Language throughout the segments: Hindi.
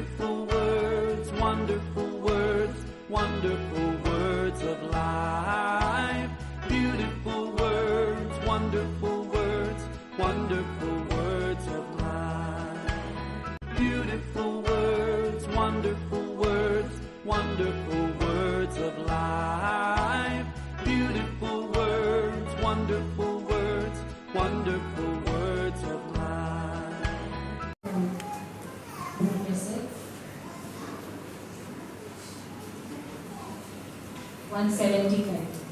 Beautiful words, wonderful words, wonderful words of life. Beautiful words, wonderful words, wonderful words of life. Beautiful words, wonderful words, wonderful words of life. Beautiful words, wonderful words, wonderful words of life. Music 175.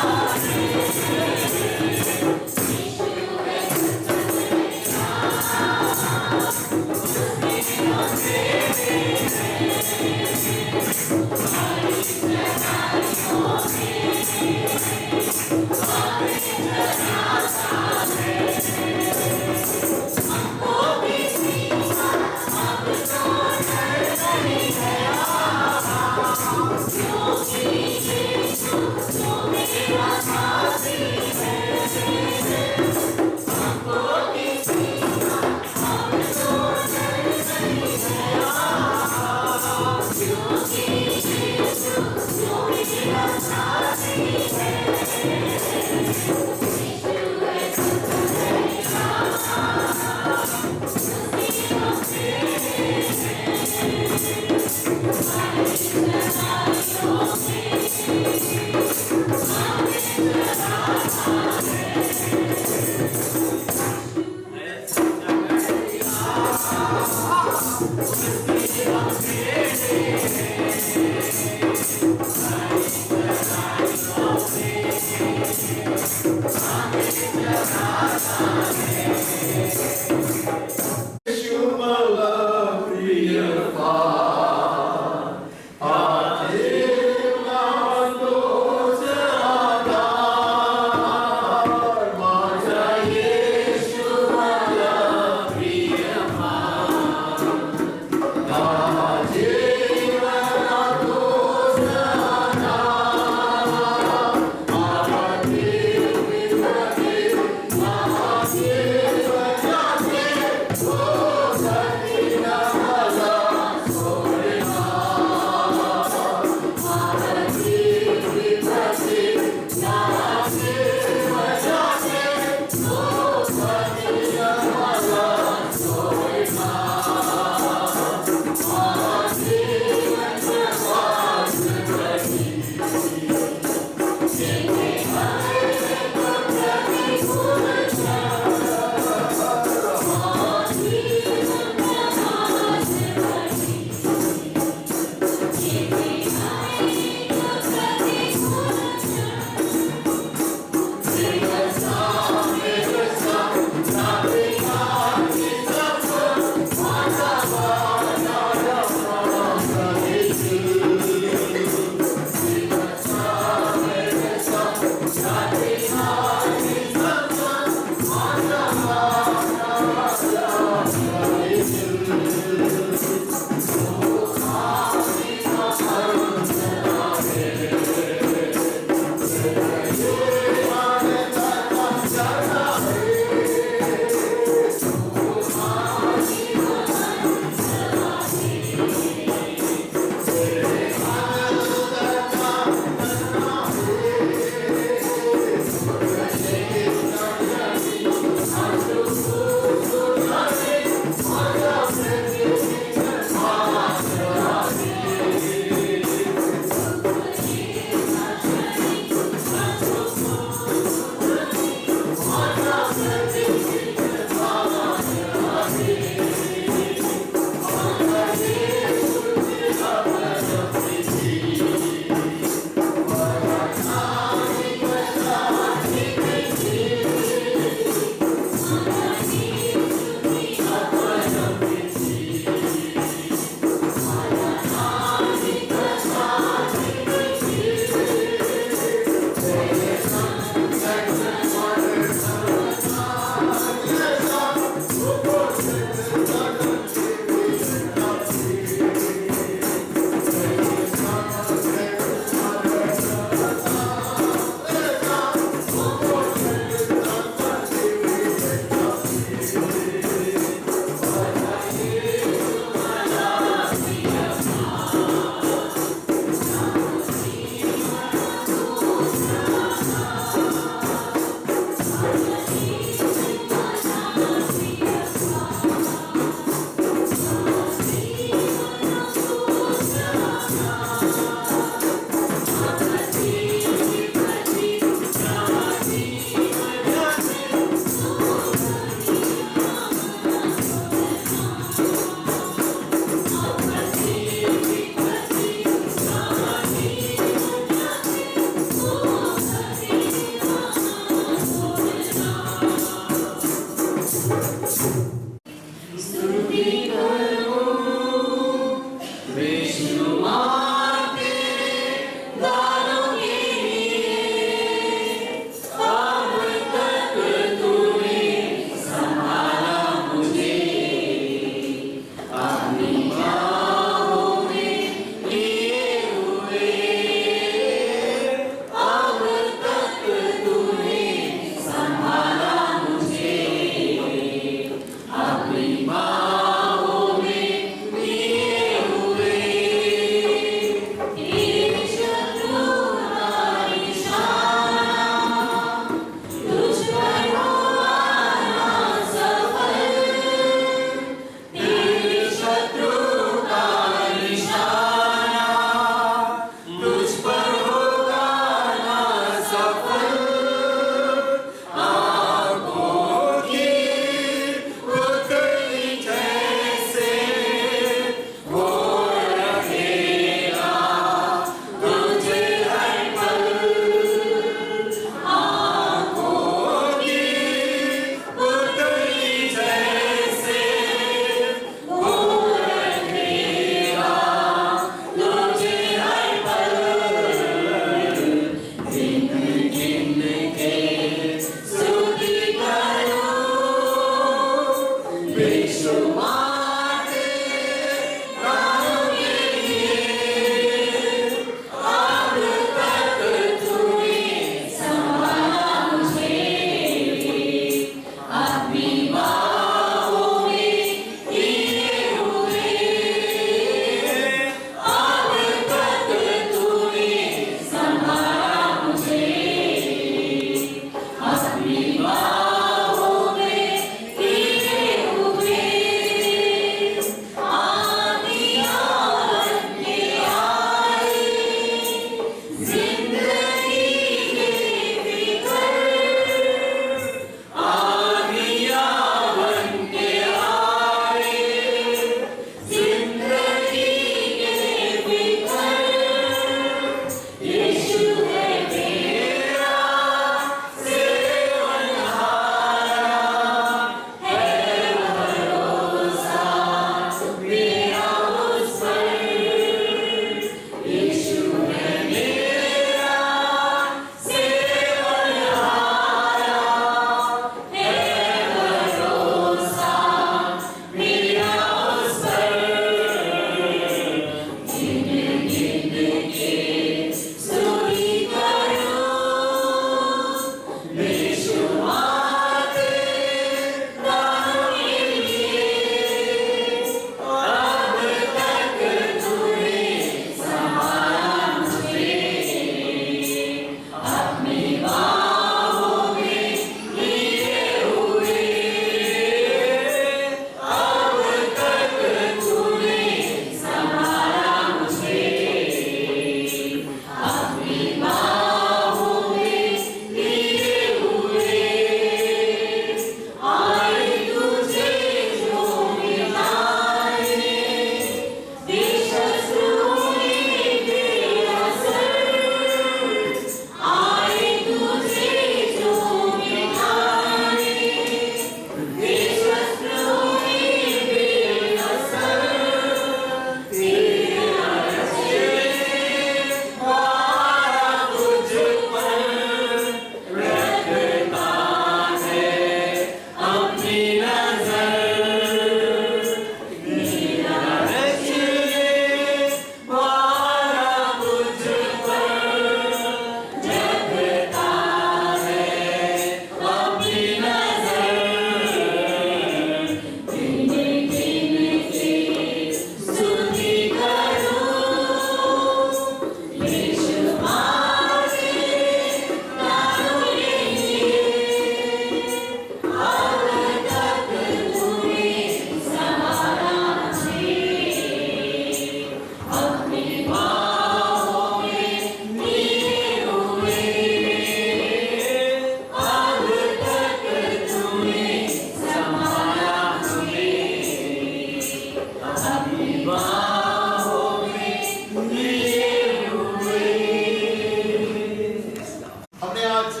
आज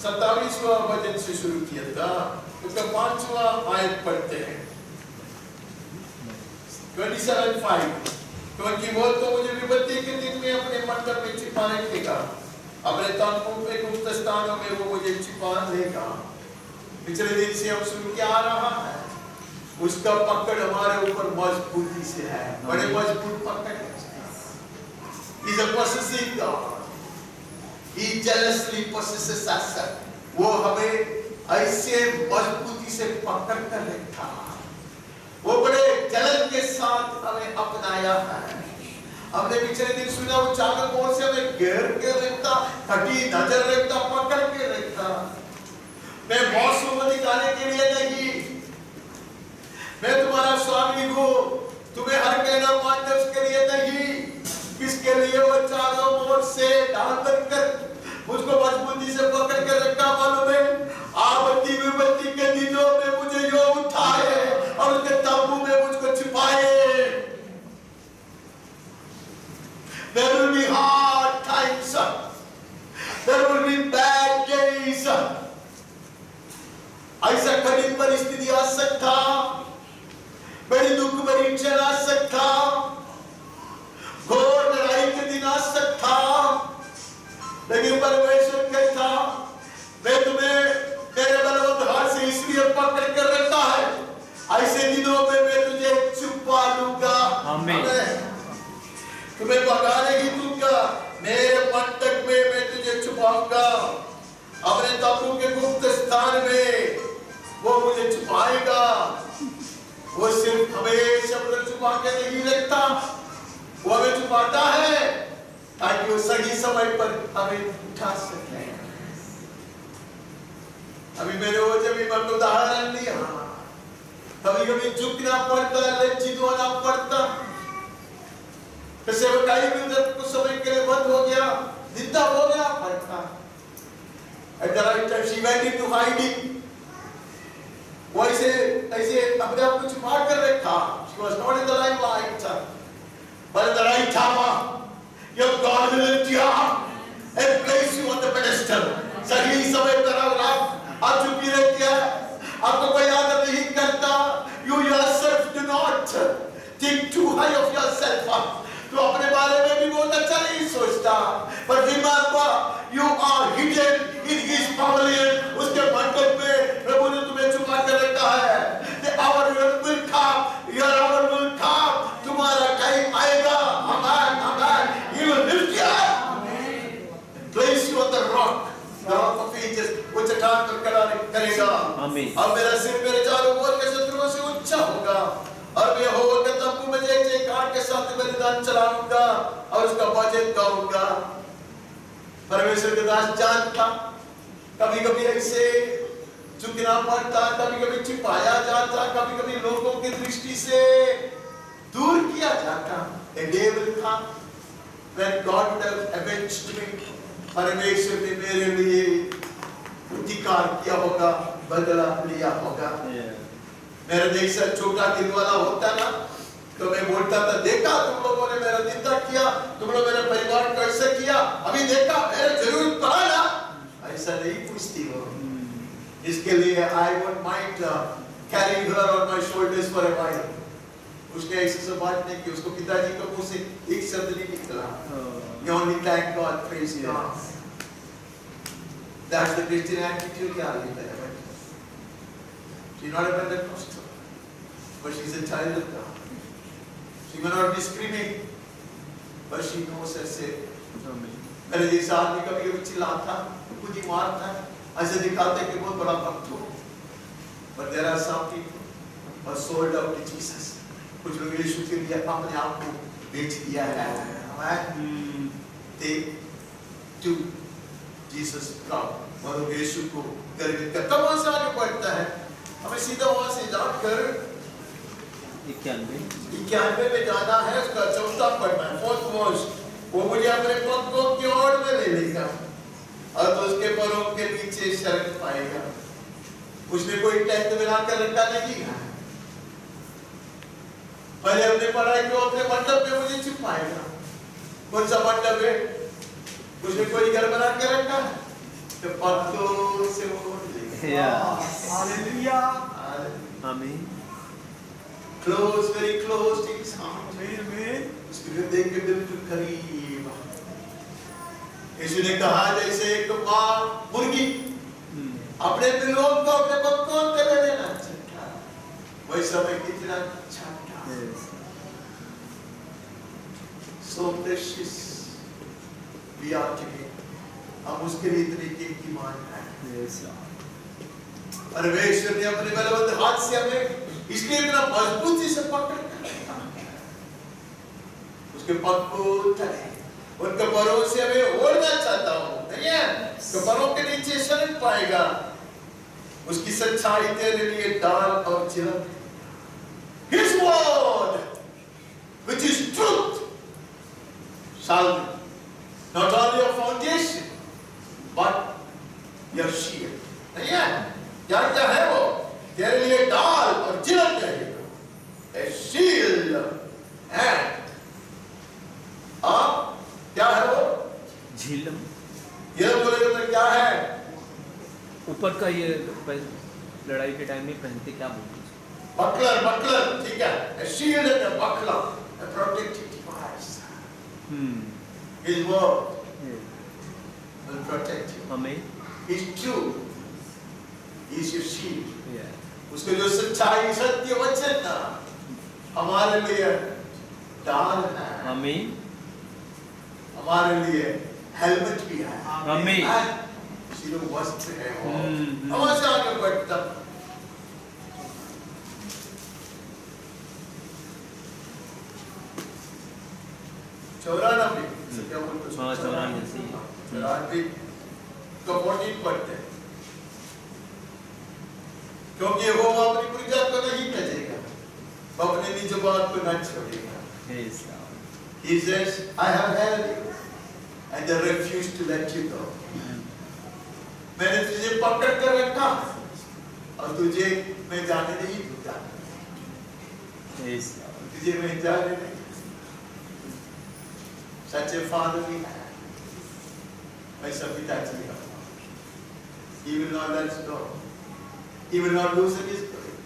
27वां वचन से शुरू किया था, उसका 5वां आयत पढ़ते हैं। 27:5 क्योंकि वो तो मुझे विपत्ति के दिन में अपने मंडप में छिपा रखेगा, अपने तंबू पे गुप्त स्थानों में वो मुझे छिपा लेगा। पिछले दिन से हम सुन के आ रहा है, उसका पकड़ हमारे ऊपर मजबूती से है, बड़े मजबूत पकड़ है। He's a possessive God. He jealously possesses us. वो हमें ऐसे मजबूती से पकड़ कर रखा, वो बड़े जलन के साथ हमें अपनाया है। हमने पिछले दिन सुना, वो चारों ओर से हमें घेर के रखता, कटी नजर रखता, पकड़ के रखता। मैं मौसम को दिखाने के लिए नहीं, मैं तुम्हारा स्वामी हूँ, तुम्हें हर कहना मानना उसके लिए नहीं। किसके लिए? वो चारों ओर से ढाल कर मुझको मजबूती से पकड़ कर रखा। मालूम है, आपत्ति विपत्ति के दिनों में मुझे यो उठाए और उसके तंबू में मुझको छिपाए। There will be hard times, there will be bad days. ऐसा कठिन परिस्थिति आ सकता, बड़ी दुख भरी क्षण आ सकता, घोर लड़ाई के दिन आ सकता, लेकिन परमेश्वर कहता, मैं तुम्हें मेरे बलवंत हाथ से इसलिए पकड़ कर रखता है, ऐसे दिनों में मैं तुझे छुपा लूंगा। आमीन। तुम्हें भगा नहीं दूंगा, मेरे मंडप में मैं तुझे छुपाऊंगा, अपने तंबू के गुप्त स्थान में वो मुझे छुपाएगा। वो सिर्फ हमेशा मुझे छुपा के नहीं रखता, वो हमें छुपाता है ताकि वो सही समय पर हमें उठा सके। अभी मैंने वो जब एक उदाहरण दिया, कभी कभी झुकना पड़ता, लज्जित होना पड़ता, सेवकाई भी कुछ समय के लिए बंद हो गया, जिंदा हो गया पड़ता। She went into hiding. वो ऐसे अपने आप को छुपा कर रखा। She was not in the limelight, but in the right hour, your God will lift you up and place you on the pedestal. सही समय पर आप चुपी रहती है, आपको कोई आदर नहीं करता। You yourself do not think too high of yourself. तो अपने बारे में भी बहुत अच्छा नहीं सोचता, but remember you are hidden in His pavilion. उसके मंडप में प्रभु ने तुम्हें छुपा कर रखा है। The hour will come, your hour will come. तुम्हारा टाइम आएगा। Amen, amen. He will lift you up, place you on the rock, the rock of ages. वो चट्टान पर खड़ा करेगा। आमीन। अब मेरा सिर मेरे चारों ओर के शत्रुओं से ऊंचा होगा, और मैं यहोवा के तंबू में जय-जयकार के साथ बलिदान चलाऊंगा और उसका भजन गाऊंगा। परमेश्वर के दास जानता, कभी-कभी ऐसे झुकना पड़ता, कभी-कभी छिपाया जाता, कभी-कभी लोगों की दृष्टि से दूर किया जाता। A day will come when God would have avenged me. परमेश्वर ने मेरे लिए प्रतिकार किया होगा, बदला लिया होगा। मेरा जैसा छोटा दिल वाला होता ना, तो मैं बोलता था, देखा तुम लोगों ने मेरा निंदा किया, तुम लोग मेरे परिवार को ऐसा किया, अभी देखा मेरे जरूरत पड़ा ना। ऐसा नहीं पूछती वो। इसके लिए I won't mind carrying her on my shoulders for a while. उसने ऐसे से बात नहीं की, उसको पिताजी के मुंह से एक शब्द नहीं निकला। You only thank God, praise God. That's the Christian attitude क्या लेता है? She's not a Pentecostal, but she's a child of God. She may not be screaming, but she knows her Savior. मेरे जैसा आदमी कभी-कभी चिल्लाता, खुद ही मारता है, ऐसे दिखाता है कि बहुत बड़ा भक्त हो। But there are some people who are sold out to Jesus. कुछ लोग यीशु के लिए अपने आप को बेच दिया है। Amen. They do Jesus proud. वो यीशु को गर्वित करता, वहाँ से आगे बढ़ता है। हमें सीधा वहाँ से जाकर 91 में जाना है, उसका चौथा पढ़ना है, 4th verse। वो मुझे अपने पग की ओर में ले लेगा और तो उसके पैरों के नीचे शरण पाएगा। उसने कोई टेंट बनाकर रखा नहीं है, पहले हमने पढ़ा है कि वो अपने मंडप में मुझे छिपाएगा। कौन सा मंडप है? उसने कोई घर बना के रखा है, उसके पत्तों से वो लेगा। Yes. Hallelujah. Amen. Close, very close to his heart. Amen. उसके हृदय के बिल्कुल करीब। यीशु ने कहा जैसे एक माँ मुर्गी अपने पिल्लों को अपने बच्चों से ले लेना चाहता है, वैसा मैं कितना चाहता हूँ। Yes. So precious we are to him. हम उसके लिए इतने कीमती हैं। Yes. परमेश्वर ने अपने बलवंत हाथ से हमें इसलिए इतना मजबूती से पकड़ कर रखा है। उसके पग को उठाए, उनके पैरों से हमें ओढ़ना चाहता हूँ, नहीं है? तो पैरों के नीचे शरण पाएगा। उसकी सच्चाई तेरे लिए डाल और चिरक। His word, which is truth, shall be not only your foundation, but your shield. नहीं है? क्या क्या है वो? तेरे लिए डाल और चिरक रहेगा। A shield and क्या है वो? झिलम। ये बोलेगा तो क्या है? ऊपर का ये लड़ाई के टाइम में पहनते, क्या बोलते हैं? बकलर, ठीक है। A shield and a buckler, a protective device. His word will protect you. Amen. His truth is your shield. Yeah. उसके जो सच्चाई सत्य वचन ना हमारे लिए ढाल है। Amen. हमारे लिए हेलमेट भी है। Amen. सिर वस्त्र है वो। हमारे से आगे बढ़ता। चौरानबे क्या बोलते हैं? हाँ, 94 चौरानबे का 14 पढ़ते हैं। क्योंकि वो अपनी प्रजा को नहीं भेजेगा, वो अपने निज बात को न छोड़ेगा। Yes. He says, I have held you and I refuse to let you go. मैंने तुझे पकड़ कर रखा और तुझे मैं जाने नहीं दूंगा। Yes. तुझे मैं जाने नहीं। सच्चे फादर भी है, वैसा पिताजी का। He will not let us go. He will not loosen his grip.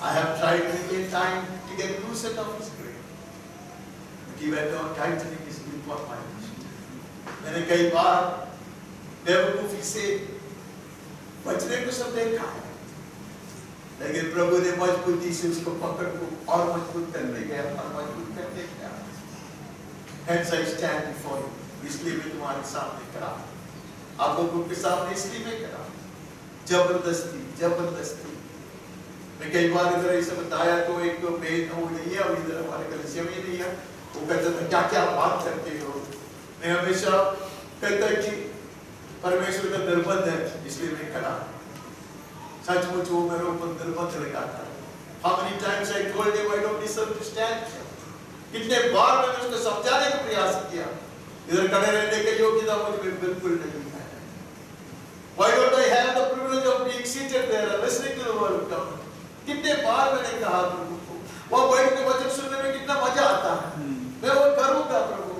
I have tried many a time to get loosened of his grip, but he went on tightening his grip on my wrist. मैंने कई बार बेवकूफी से बचने को सब देखा है, लेकिन प्रभु ने मजबूती से उसको पकड़ को और मजबूत करने गया और मजबूत करने गया। Hence I stand before you. इसलिए मैं तुम्हारे सामने खड़ा हूँ, आप लोगों के सामने इसलिए मैं खड़ा हूँ। जबरदस्ती मैं कई बार इधर ऐसे बताया तो एक तो बहन वो नहीं है और इधर हमारे कलीसिया में नहीं है, वो कहते थे क्या क्या बात करते हो। मैं हमेशा कहता कि परमेश्वर का निर्बंध है, इसलिए मैं खड़ा हूँ। सचमुच वो मेरे ऊपर निर्बंध लगाता है। How many times I told him I don't deserve to stand here? कितने बार मैंने उसको समझाने का प्रयास किया, इधर खड़े रहने की योग्यता मुझे बिल्कुल नहीं है। Why don't I have the privilege of being seated there and listening to the word of God? कितने बार मैंने कहा प्रभु को, वो बैठ के वचन सुनने में कितना मजा आता है, मैं वो करूँगा प्रभु।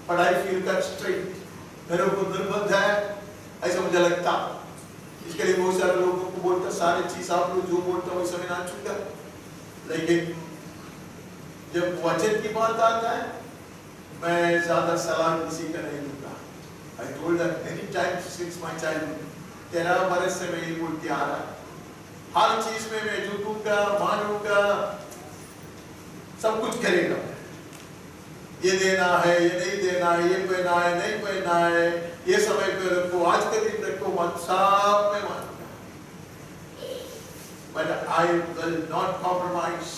But I feel constrained, मेरे ऊपर निर्बंध है, ऐसा मुझे लगता। इसके लिए बहुत सारे लोगों को बोलता सारे चीज आप लोग जो बोलते हो वैसे मैं नाचूंगा, लेकिन जब वचन की बात आता है मैं ज्यादा सलाह किसी का नहीं दूंगा। I told that many times since my childhood, 13 बरस से मैं ये बोलते आ रहा, हर चीज में मैं झुकूंगा, मानूंगा, सब कुछ करेगा। ये देना है, ये नहीं देना है, ये पहना है, नहीं पहना है, ये समय पे रखो, आज के दिन रखो, मत सब में मानूंगा। But I will not compromise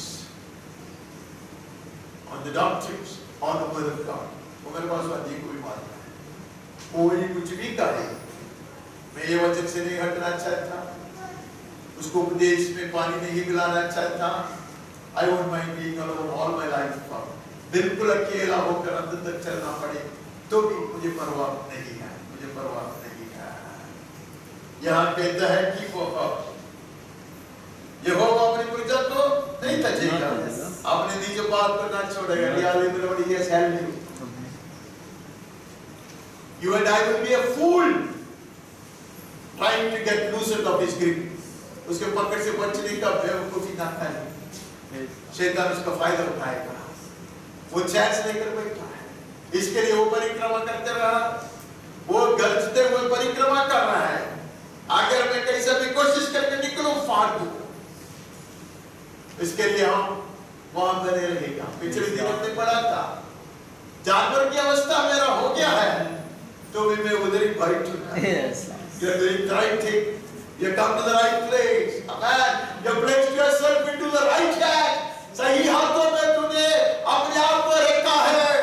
on the doctrines, on the word of God. वो मेरे पास वादी को भी मानना है, कोई कुछ भी कहे, मैं ये वचन से नहीं हटना चाहता, उसको उपदेश में पानी नहीं पिलाना चाहता। I won't mind being alone all my life. बिल्कुल अकेला होकर अंत तक चलना पड़े तो भी मुझे परवाह नहीं है, मुझे परवाह नहीं है। यहाँ कहता है कि वो यहोवा अपनी प्रजा को नहीं तजेगा, अपने निज बात पर ना छोड़ेगा। He has held you You and I will be a fool trying to get loosened of his grip. उसके पकड़ से बचने का बेवकूफी ना करे। शैतान उसका फायदा उठाएगा। वो चैन से लेकर बैठा है, इसके लिए वो परिक्रमा करते रहा, वो गरजते हुए परिक्रमा कर रहा है। अगर मैं कैसे भी कोशिश करके निकलूं, फाड़ दूं, इसके लिए हम वहां बने रहेगा। पिछले दिन हमने पढ़ा था, जानवर की अवस्था मेरा हो गया है तो भी मैं उधर ही बैठूं। You are doing the right thing. You come to the right place. Amen. You placed yourself into the right hand. सही हाथों में तूने अपने आप को रखा है।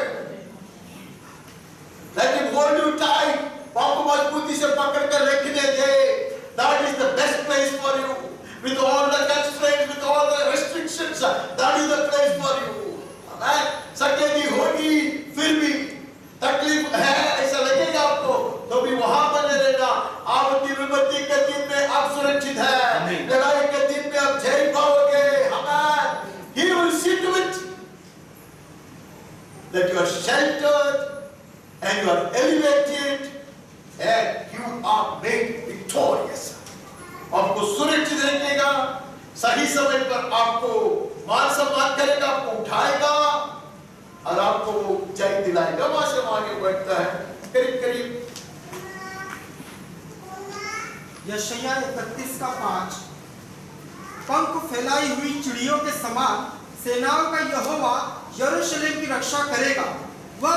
Let him hold you tight. पाँव को मजबूती से पकड़ कर रखने दे। That is the best place for you. With all the constraints, with all the restrictions, that is the place for you. Amen. सकेगी होगी, फिर भी तकलीफ है, ऐसा लगेगा आपको, तो भी वहां बने रहना। आपकी विपत्ति के दिन में आप सुरक्षित है, लड़ाई के दिन में आप झेल पाओगे। Amen. He will see to it that you are sheltered and you are elevated and you are made victorious. आपको सुरक्षित रखेगा, सही समय पर आपको मान सम्मान करेगा, आपको उठाएगा और आपको जय दिलाएगा। वहां से आगे बढ़ता है करीब करीब यशायाह 31:5 पंख फैलाई हुई चिड़ियों के समान सेनाओं का यहोवा यरूशलेम की रक्षा करेगा। वह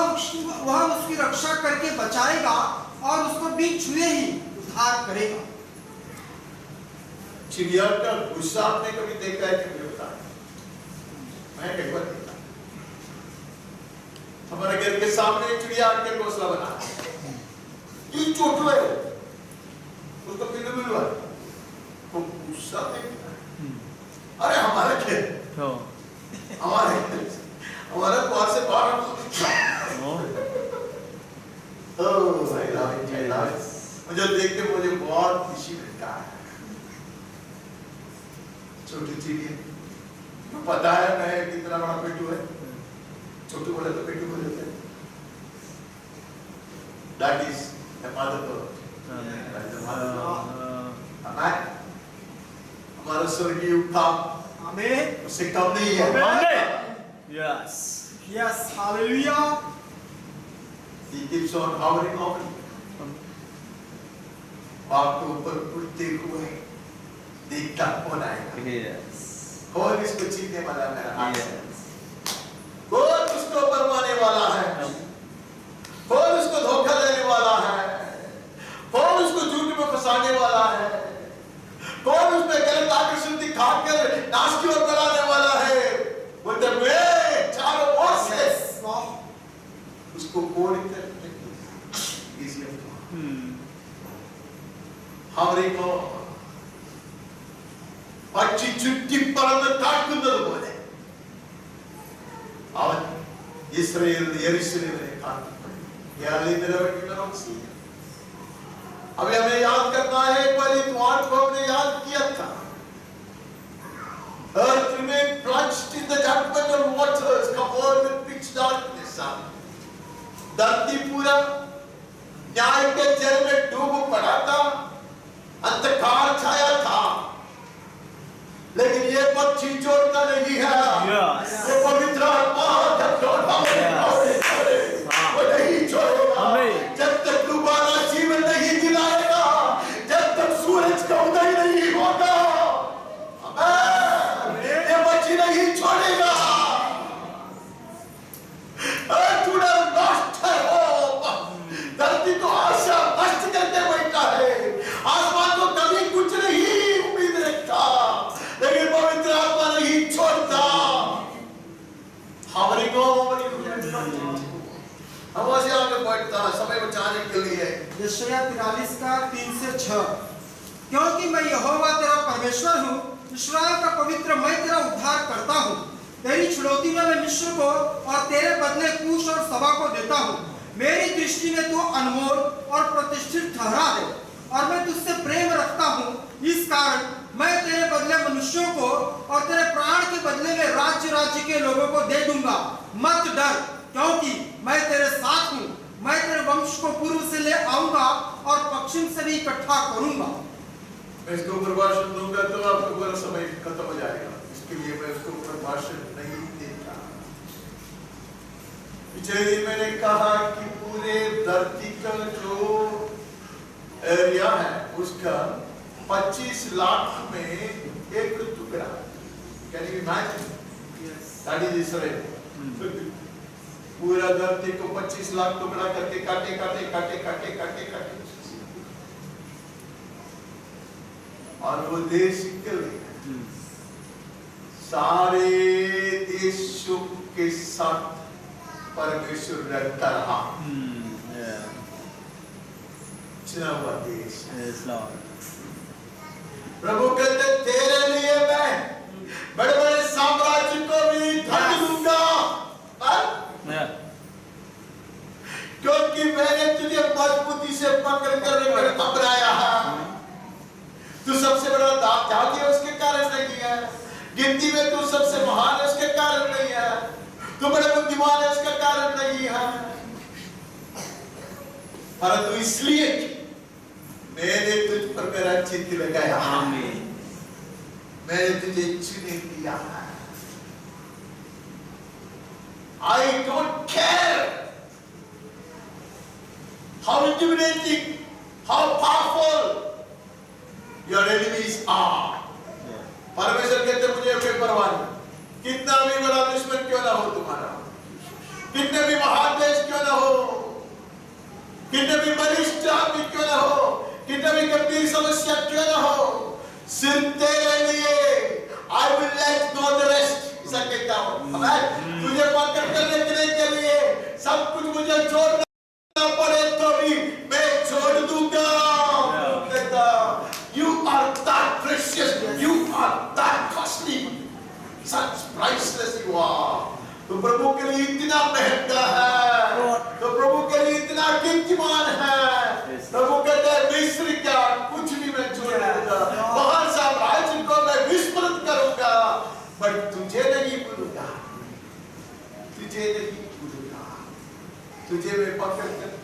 उसकी रक्षा करके बचाएगा और उसको बिन छुए ही उद्धार करेगा। चिड़िया का गुस्सा आपने कभी देखा है कि नहीं? बता, मैं कई बार देखा। हमारे घर के सामने चिड़िया आके घोंसला बना, ये चोटू है, उसको पिल्लू मिलवा, वो गुस्सा देखता है। अरे हमारे खेत, हमारे द्वार से बाहर मुझे देख के मुझे बहुत खुशी मिलता है। छोटी चिड़िया, पता है मैं कितना बड़ा पेटू है, छोटू बोले तो पेटू बोले थे। That is the mother bird. हमारा स्वर्गीय उत्थान उससे कम नहीं है। Yes. Yes, hallelujah. He keeps on hovering over you. आपको ऊपर उड़ते हुए देखता कौन आएगा? Yes. कौन इसको छीनने वाला मेरा हाथ है? कौन उसको बरमाने वाला है? कौन उसको धोखा देने वाला है? कौन उसको झूठ में फंसाने वाला है? कौन उसमें गलत आकर्षण दिखाकर नाश की ओर बढ़ाने वाला है? बोलते हुए चारों ओर से उसको कोड़ कर हमारे को पक्षी चुट्टी परंद काटुंदल बोले അവൻ ഇസ്രായേലിനെ യെരുശലേമിനെ കാത്തുകൊണ്ടു। यार मेरा बेटी मेरा उसी है। अभी हमें याद करना है, परित्वान को हमने याद किया था। Earth remained plunged in the judgmental waters covered with pitch darkness. धरती पूरा न्याय के जल में डूब पड़ा था, अंधकार छाया था, लेकिन ये पक्षी छोड़ता नहीं है। ये पवित्र आत्मा जब छोड़ता है वो नहीं छोड़ेगा। जब तक दोबारा जीवन नहीं दिलाएगा, जब तक सूरज का उदय नहीं होगा, ये पक्षी नहीं छोड़ेगा। धरती तो आशा नष्ट करके बैठा है, आसमान को कभी कुछ नहीं उम्मीद रखता, लेकिन पवित्र आत्मा नहीं छोड़ता। हमारी को हमारे आगे बढ़ता समय बचाने के लिए। यशायाह 43:3-6 क्योंकि मैं यहोवा तेरा परमेश्वर हूँ, इस्राएल का पवित्र मैं तेरा उद्धार करता हूँ। तेरी छुड़ौती में मैं मिस्र को और तेरे बदले कूश और सबा को देता हूँ। मेरी दृष्टि में तू अनमोल और प्रतिष्ठित ठहरा है और मैं तुझसे प्रेम रखता हूँ। इस कारण मैं तेरे बदले मनुष्यों को और तेरे प्राण के बदले में राज्य के लोगों को दे दूंगा। मत डर, क्योंकि मैं तेरे साथ हूँ। मैं तेरे वंश को पूर्व से ले आऊंगा और पश्चिम से भी इकट्ठा करूंगा। मैं इसके ऊपर भाषण दूंगा तो आपका पूरा समय खत्म हो जाएगा, इसके लिए मैं इसके ऊपर भाषण नहीं देता। पिछले दिन मैंने कहा कि पूरे धरती का जो एरिया है उसका 25 लाख में एक टुकड़ा, can you imagine that is Israel. पूरा धरती को 25 लाख टुकड़ा करके काटे काटे काटे काटे काटे काटे और वो देश के लिए सारे देशों के साथ परमेश्वर रहता रहा। चुना हुआ देश। प्रभु कहते तेरे लिए मैं बड़े बड़े साम्राज्य को भी ढक दूंगा, क्योंकि मैंने तुझे मजबूती से पकड़ कर बनाया है। तू सबसे बड़ा जाति है उसके कारण नहीं है, गिनती में तू सबसे महान है उसके कारण नहीं है, तू बड़े बुद्धिमान है उसका कारण नहीं है, परंतु इसलिए मैंने तुझ पर मेरा चित्त लगाया, मैंने तुझे चुने दिया है। I don't care how intimidating, how powerful your enemies are. परमेश्वर कहते मुझे कोई परवाह नहीं, कितना भी बड़ा दुश्मन क्यों ना हो तुम्हारा, कितने भी महान देश क्यों ना हो, कितने भी बलिष्ठ आदमी क्यों ना हो, कितने भी गंभीर समस्या क्यों ना हो, सिर्फ तेरे लिए I will let go the rest. ऐसा कहता हूँ, तुझे पकड़ कर रखने के लिए सब कुछ मुझे छोड़ना पड़े तो भी मैं छोड़ दूंगा। You are that precious, you are that costly, such priceless you are. तो प्रभु के लिए इतना महंगा है, तो प्रभु के लिए इतना कीमतीमान है। प्रभु कहते हैं मिस्र क्या कुछ भी मैं छोड़ दूंगा, महान साम्राज्य को मैं विस्मृत करूंगा, बट तुझे नहीं भूलूंगा, तुझे नहीं भूलूंगा, तुझे मैं पकड़ कर।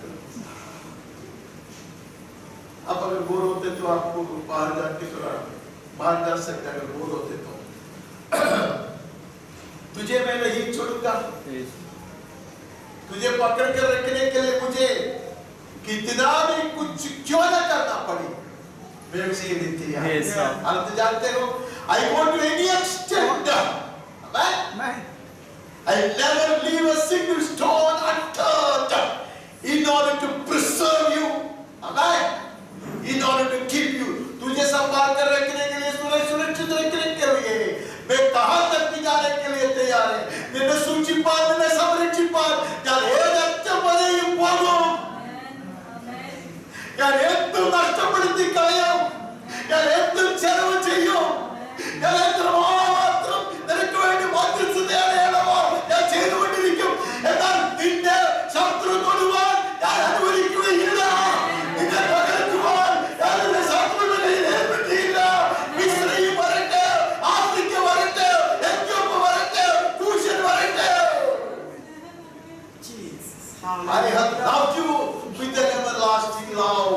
अब अगर बोर होते तो आपको बाहर जाके थोड़ा बाहर जा सकते, अगर बोर होते तो तुझे मैं नहीं छोड़ूंगा, तुझे पकड़ कर रखने के लिए मुझे कितना भी कुछ क्यों ना करना पड़े, मैं उसे ये देते हैं। आप तो जानते हो I go to any extent, amen. I never leave a single stone unturned in order to preserve you, amen. In order to keep you, तुझे संभाल कर रखने के लिए, सुरक्षित रखने के लिए मैं कहां तक भी जाने के लिए तैयार है। निन्ने सूचिपाद, निन्ने संरक्षिपाद, यार नष्टपड़े पोगुम, यार नष्टपड़ती कायम, यार ചെലവ് ചെയ്യും, ഞാൻ എത്രമാത്രം നിനക്ക് വേണ്ടി മധ്യസ്ഥതയാണോ ഞാൻ ചെയ്തുകൊണ്ടിരിക്കും, എന്നാൽ നിന്റെ ശത്രു തൊടുവാൻ ഞാൻ അനുവദിക്കുകയില്ല, നിന്നെ പകർത്തുവാൻ ഞാൻ നിന്റെ ശത്രുവിനെ ഏൽപ്പിക്കില്ല. മിസ്രയീം വരട്ടെ, ആഫ്രിക്ക വരട്ടെ, എത്യോപ്യ വരട്ടെ, കൂശൻ വരട്ടെ, I have loved you with an everlasting love,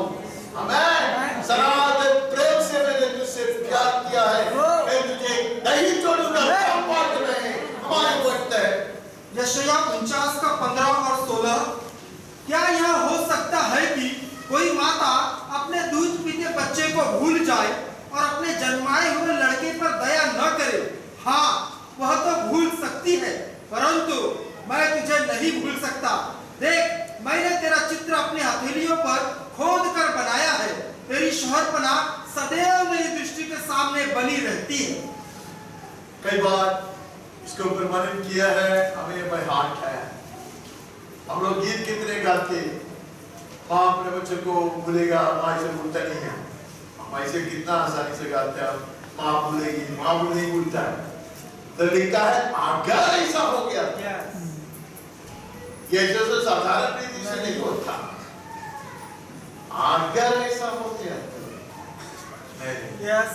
amen. सनातन प्रेम से मैंने तुझसे प्यार किया है, मैं तुझे नहीं छोड़ूंगा। हमारे वक्त है यशायाह 49 का 15 और 16। क्या यह हो सकता है कि कोई माता अपने दूध पीते बच्चे को भूल जाए और अपने जन्माए हुए लड़के पर दया न करे? हाँ, वह तो भूल सकती है, परंतु मैं तुझे नहीं भूल सकता। देख, मैंने तेरा चित्र अपने हथेलियों पर खोद कर बनाया है, तेरी शोहरपना सदैव मेरी दृष्टि के सामने बनी रहती है। कई बार इसके ऊपर मनन किया है, हमें बाय हार्ट है। हम लोग गीत कितने गाते, माँ अपने बच्चे को भूलेगा, माँ इसे भूलता नहीं है। हम ऐसे कितना आसानी से गाते हैं, माँ भूलेगी, माँ भूल नहीं भूलता है। तो लिखा है अगर ऐसा हो गया, ये जैसे साधारण रीति से नहीं होता, अगर ऐसा हो गया Yes.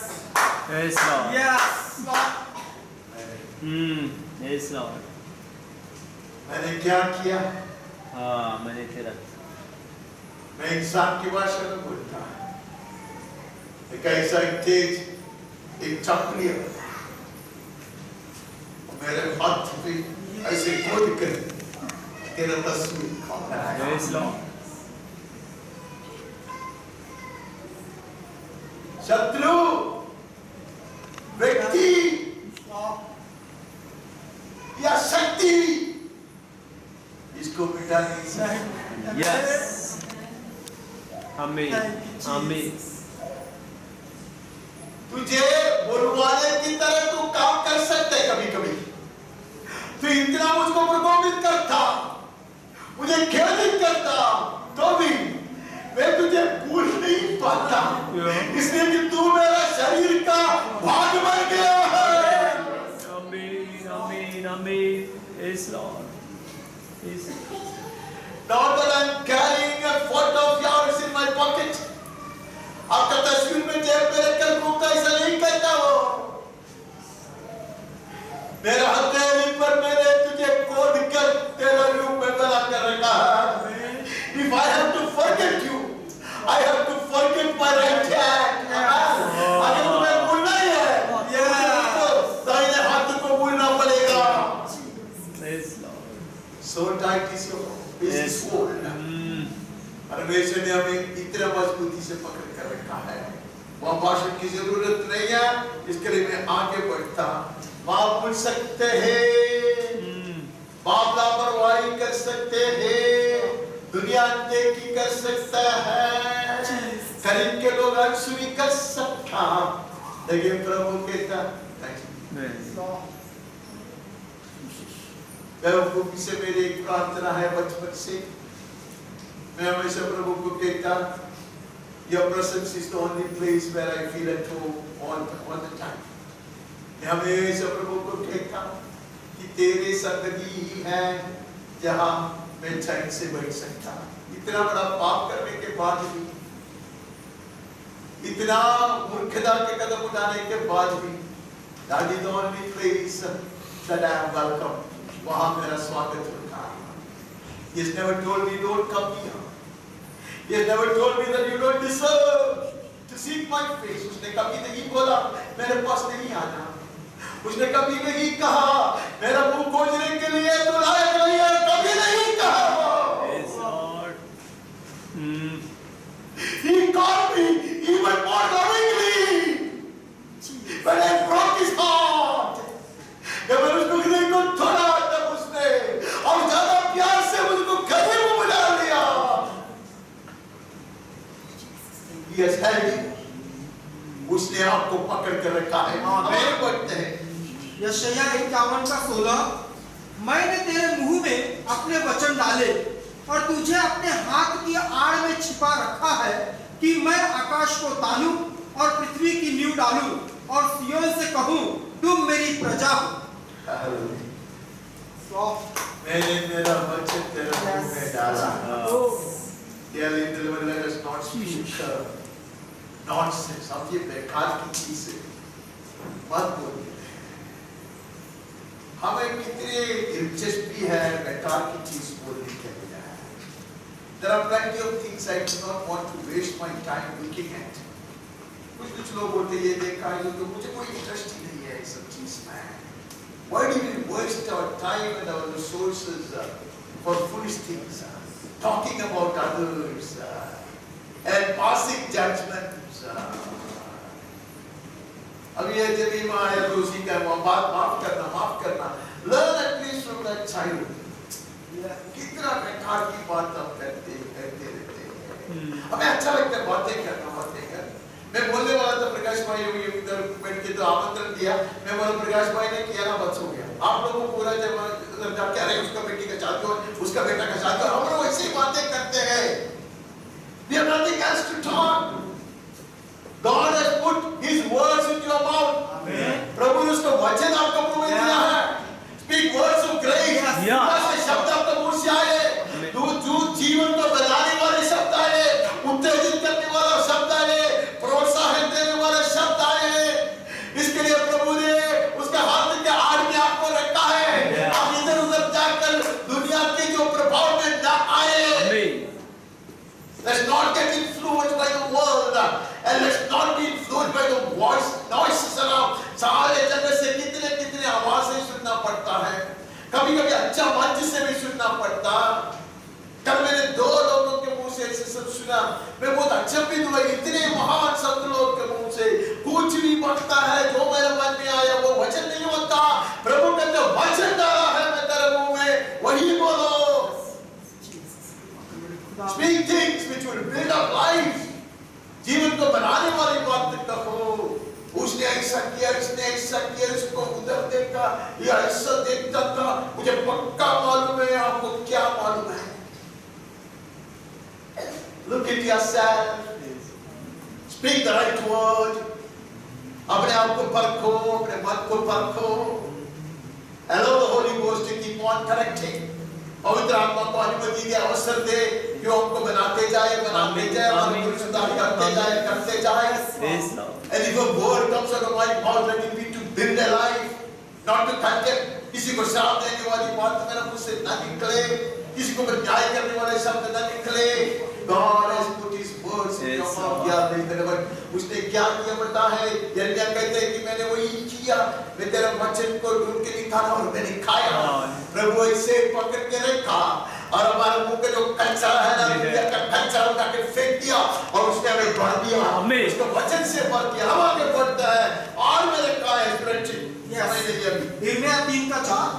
Yes, Lord. Yes. Yes, Lord. मैंने क्या किया? हाँ, मैंने तेरा मैं इंसान की भाषा में बोलता है, एक ऐसा एक तेज एक चपली मेरे हाथ पे ऐसे खोद कर तेरा तस्वीर शत्रु व्यक्ति या शक्ति इसको मिटा नहीं सकती। यस आमीन आमीन। तुझे बुलवाने की तरह तू काम कर सकते है कभी कभी। तू इतना मुझको प्रकोपित करता, मुझे खेदित करता, तो भी मैं तुझे भूल नहीं पाता, इसलिए कि तू मेरा शरीर का भाग बन गया है। आमीन आमीन आमीन। Yes Lord. Yes. Not that I'm carrying a photo of yours in my pocket. आपका तस्वीर में जेब में रखकर घूमता, ऐसा नहीं करता वो। मेरा हथेली पर मैंने तुझे खोद कर तेरा रूप में बना कर रखा है। If I have to forget you, I have to forget my right hand. अगर तुम्हें भूलना ही है, तो दाहिने हाथ को भूलना पड़ेगा। Yes Lord. So tight is your hold. परमेश्वर ने हमें इतना मजबूती से पकड़ कर रखा है। वहाँ भाषण की जरूरत नहीं है, इसके लिए मैं आगे बढ़ता। बाप भूल सकते हैं, बाप लापरवाही कर सकते हैं, दुनिया अनदेखी कर सकता है, करीब के लोग अनसुनी कर सकता, लेकिन प्रभु कहता बेवकूफी से मेरी एक प्रार्थना है बचपन से। मैं हमेशा प्रभु को कहता, Your presence is the only place where I feel at home all the time. मैं हमेशा प्रभु को कहता कि तेरे संगति ही है जहाँ मैं चैन से बैठ सकता। इतना बड़ा पाप करने के बाद भी, इतना मूर्खता के कदम उठाने के बाद भी, that is the only place that I am welcome. वहाँ मेरा स्वागत होता है। He has never told me don't come here. He has never told me that you don't deserve to seek my face. उसने कभी नहीं बोला मेरे पास नहीं आना। उसने कभी नहीं कहा मेरा मुंह खोजने के लिए तो लायक नहीं है, कभी नहीं कहा। Yes Lord. He called me even more lovingly when I broke his heart. जब मैंने उसको हृदय को तोड़ा तब उसने और ज्यादा प्यार से मुझको गले में बुला लिया। He has held you. उसने आपको पकड़ कर रखा है। हमें पढ़ते हैं यशायाह 51:16, मैंने तेरे मुंह में अपने वचन डाले और तुझे अपने हाथ की आड़ में छिपा रखा है कि मैं आकाश को तानूं और पृथ्वी की नींव डालूं और सिय्योन से कहूं तुम मेरी प्रजा हो। मैंने मेरा वचन तेरे मुंह में डाला। Dear little one, let us not speak nonsense। अब ये बेकार की चीजें मत बोलिए। हमें कितनी दिलचस्पी है बेकार की चीज बोलने के लिए। There are plenty of things I do not want to waste my time looking at. कुछ लोग बोलते ये देखा है तो मुझे कोई इंटरेस्ट ही नहीं है इस सब चीज में। Why do we waste our time and our resources for foolish things, talking about others and passing judgments? अब ये जब भी माँ या तो उसी का बात माफ करना। Learn at least from that child. कितना बेकार की बात आप करते रहते हैं। हमें अच्छा लगता है बातें करना। मैं बोलने वाला था प्रकाश भाई उधर बैठ के तो आमंत्रण दिया। मैं बोला प्रकाश भाई ने किया ना बस हो गया। आप लोगों को पूरा जब उधर जाके अरे उसका बेटी का शादी हो, उसका बेटा का शादी हो, हम लोग ऐसी बातें करते हैं। We have nothing else to talk. God has put His words into your mouth. प्रभु ने उसका वचन आपको मुंह में दिया है। Speak words of grace. ऐसे शब्द आपके मुंह से आए। जो जीवन को बनाने वाले शब्द आए, उत्तेजित करने वाला शब्द आए, प्रोत्साहन देने वाले शब्द आए। इसके लिए प्रभु ने उसके हाथ के आड़ में आपको रखा है। आप इधर उधर जाकर दुनिया के जो प्रभाव में ना सुना, मैं बहुत अचंभित हुआ, इतने महान संत लोग के मुंह से कुछ भी बनता है जो मेरे मन में आया वो वचन नहीं होता। प्रभु कहते वचन डाला है मैं तेरे मुंह में, वही बोलो। Speak things which will build up life. जीवन को बनाने वाली बात कहो। उसने ऐसा किया, इसने ऐसा किया, इसको उधर देखा, ये ऐसा देखता था, मुझे पक्का मालूम है। आपको क्या मालूम है? Look at yourself. Speak the right word. अपने आप को परखो, अपने मन को परखो। Allow the Holy Ghost to keep on correcting. पवित्र आत्मा को अनुमति दे, अवसर दे, जो हमको बनाते जाए, हमारे को सुधार करते जाए। And if a word comes out of my mouth, let it be to build a life, not to condemn. किसी को श्राप देने वाली बात मेरा मुंह से न निकले, किसी को न्याय करने वाले शब्द न निकले। God has put His words in your mouth. याद नहीं तेरे पर उसने क्या किया पता है? यिर्मयाह कहते हैं कि मैंने वही किया, मैं तेरा वचन को ढूंढ के निकाला और मैंने खाया। प्रभु ऐसे पकड़ के रखा और हमारे मुंह के जो कचरा है ना, दुनिया का कचरा उठा के फेंक दिया और उसने हमें भर दिया। उसको वचन से भर दिया, हम आगे बढ़ता है और मेरे कहा है समझ लीजिए अभी यिर्मयाह 3:4,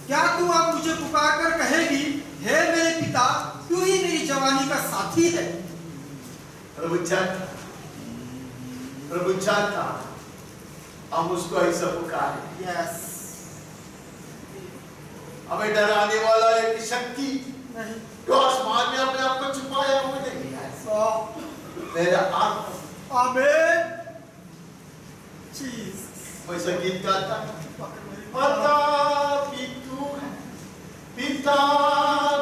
क्या तू अब मुझे पुकार कर कहेगी, हे मेरे पिता, तू ही मेरी जवानी का साथी है? प्रभु जानता हम उसको ऐसा पुकारे। यस, हमें डराने वाला एक शक्ति जो आसमान में अपने आप को छुपाया हुआ नहीं है। मेरा आत्मा, आमीन। जीसस, मैं संगीत गाता माता भी तू है, पिता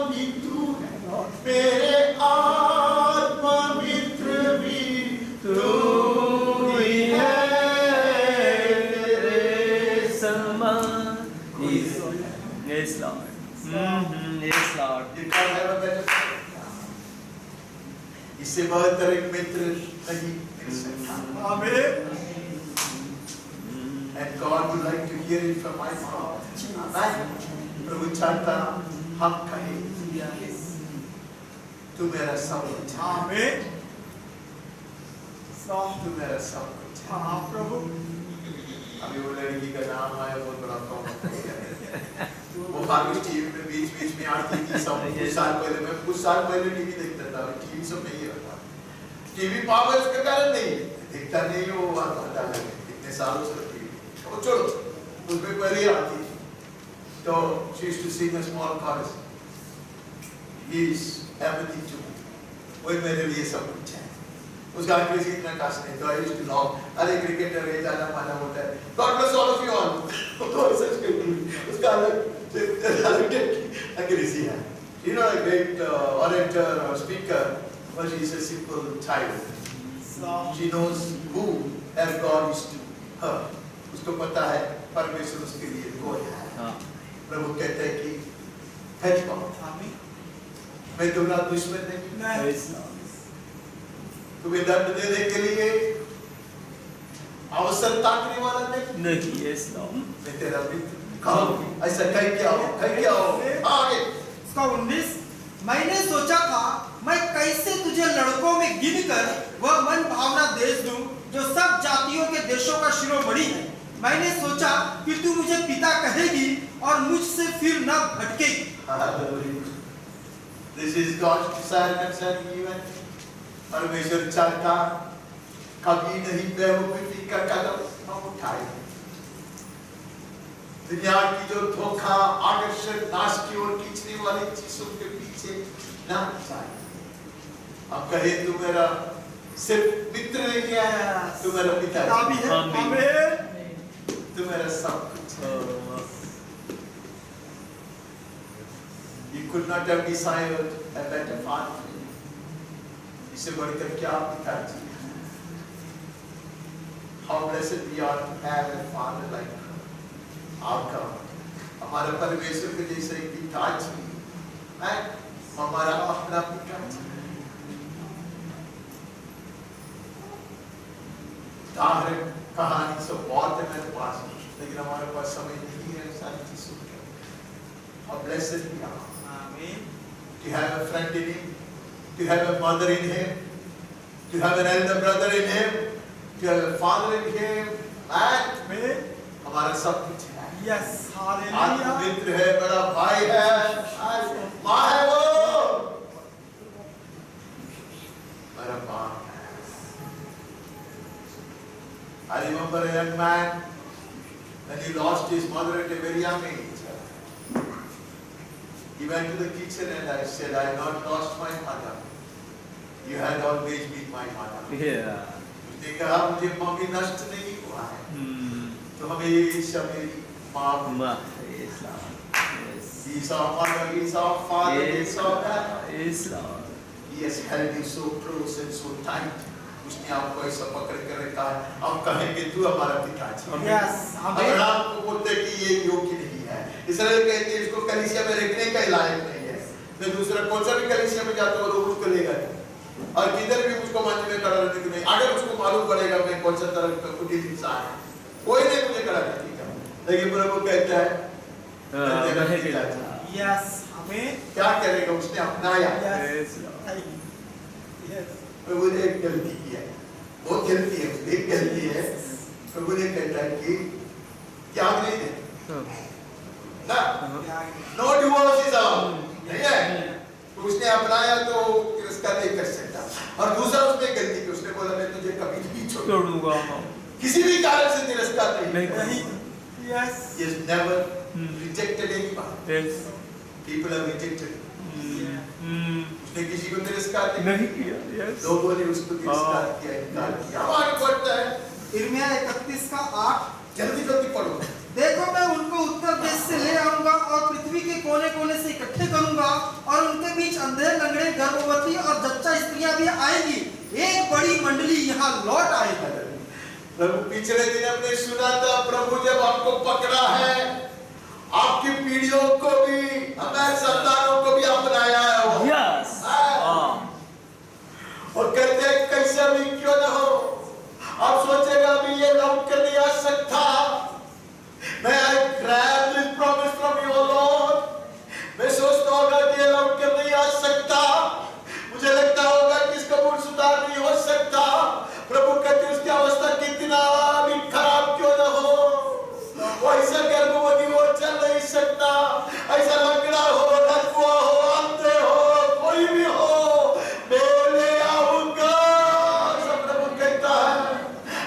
भी तू है, मेरे आत्मा मित्र भी तू ही है, तेरे समान। Yes, Lord. Yes, Lord. You can't have a better friend. इससे बेहतर एक मित्र नहीं मिल सकता। आमीन। And God would like to hear it from my mouth. Amen. प्रभु चाहता हम कहें, तू मेरा सब कुछ है। आमीन। तू मेरा सब कुछ है। हाँ प्रभु। अभी वो लड़की का नाम आया, बहुत बड़ा कॉमेंट है। वो फारूक टीवी में बीच में आती थी सब। कुछ साल पहले टीवी देखता था, टीवी सब नहीं होता। टीवी पावर उसके कारण नहीं देखता, नहीं वो आता है इतने सालों से टीवी। वो छोड़ो, उसमें पहले आती थी। तो she used to sing a small chorus. He is everything to me. वही मेरे लिए सब कुछ है। उस गाने में इतना कास्ट नहीं, तो I used to love, अरे क्रिकेटर है, जाना माना होता है। God bless all of you all. तो सच कहूँ, उसका अलग अंग्रेजी है। You know, a great orator or speaker, but she is a simple child. She knows who her God is to her. उसको पता है परमेश्वर उसके लिए कौन है। प्रभु कहते हैं कि हट पाओ, मैं तुम्हारा दुश्मन नहीं, तुम्हें दंड देने के लिए अवसर ताकने वाला नहीं। Yes, Lord. मैं तेरा मित्र। कहो ऐसा कहीं क्या हो आगे। 19, मैंने सोचा था मैं कैसे तुझे लड़कों में गिनकर वह मन भावना देश दूं जो सब जातियों के देशों का शिरोमणि है। मैंने सोचा कि तू मुझे पिता कहेगी और मुझसे फिर न भटकेगी। This is God's desire concerning you and परमेश्वर चाहता कभी नहीं बेवकूफी का कदम हम उठाए। दुनिया की जो धोखा, आकर्षण, नाश की ओर खींचने वाली चीजों के पीछे ना जाए। अब कहे तू मेरा सिर्फ मित्र नहीं है, तू मेरा पिता है। आमीन। तू मेरा सब कुछ है। You could not have desired a better father. इससे बढ़कर क्या पिताजी? How blessed we are to have a father like आपका, हमारा परमेश्वर के जैसे एक पिताजी है, हमारा अपना पिताजी। उदाहरण कहानी सब बहुत है मेरे पास, लेकिन हमारे पास समय नहीं है सारी चीजों का। How blessed we are. आमीन। To have a friend in Him, to have a mother in him, to have an elder brother in him, to have a father in him, and हमारा सब कुछ है। Yes, आत्म hallelujah. मित्र है, बड़ा भाई है, माँ है वो, मेरा माँ है। I remember a young man when he lost his mother at a very young age. He went to the kitchen and I said, I have not lost my mother. You had always been my mother. Yeah. उसने कहा मुझे मम्मी नष्ट नहीं हुआ है, तो हमेशा मेरी माँ, Yes, Lord. Yes. He's our mother, He's our father, Yes, He's our dad. Yes, Lord. He has held you so close and so tight. उसने आपको ऐसा पकड़ कर रखा है, आप कहेंगे तू हमारा पिताजी। Yes, अगर amen. आपको बोलते कि ये योग्य नहीं है, इसराइल कहते हैं इसको कलीसिया में रखने का लायक नहीं है, मैं दूसरा कौन सा भी कलीसिया में जाता हूँ लोग उसको लेगा और किधर भी मुझको मंच में खड़ा रहने को नहीं, अगर उसको मालूम पड़ेगा मैं कौन सा तरह का कुटिल इंसान है, कोई नहीं मुझे खड़ा रखेगा, लेकिन प्रभु कहता है Yes, amen. क्या करेगा, उसने अपनाया। Yes, Lord. Thank you. Yes. प्रभु ने एक गलती की है, बहुत गलती है, एक गलती है, प्रभु ने कहता है कि त्याग नहीं दे ना, नो डिवोर्स इज ऑल, नहीं है, तो उसने अपनाया तो तिरस्कार नहीं कर सकता। और दूसरा उसने गलती की, उसने बोला मैं तुझे कभी नहीं छोड़ूंगा, किसी भी कारण से तिरस्कार नहीं। Yes. He has never rejected anyone. Yes. People have rejected him. उसने किसी को तिरस्कार नहीं किया। Yes. लोगों ने उसको तिरस्कार किया, इनकार किया। अब आगे बढ़ता है, इर्मिया 31:8। जल्दी जल्दी पढ़ो। देखो मैं उनको उत्तर देश से ले आऊंगा और पृथ्वी के कोने कोने से इकट्ठे करूंगा और उनके बीच अंधे लंगड़े गर्भवती और जच्चा स्त्रियां भी आएंगी, एक बड़ी मंडली यहाँ लौट आएगी। प्रभु पिछले दिन हमने सुना था, प्रभु जब आपको पकड़ा है, आपकी पीढ़ियों को भी, हमारे संतानों को भी अपनाया है वो। Yes. और कहते हैं कैसा भी क्यों न हो, आप सोचेगा भी ये लौट कर नहीं आ सकता। मैं I grab this promise from you Lord, मैं सोचता होगा कि ये लौट कर नहीं आ सकता, मुझे लगता होगा कि इसका मूल सुधार नहीं हो सकता। प्रभु कहते उसकी अवस्था कितना भी खराब क्यों न हो, वो ऐसा गर्भवती हो, चल नहीं सकता, ऐसा लंगड़ा हो, लकवा हो, अंधे हो, कोई भी हो, मैं ले आऊंगा। सब प्रभु कहता है,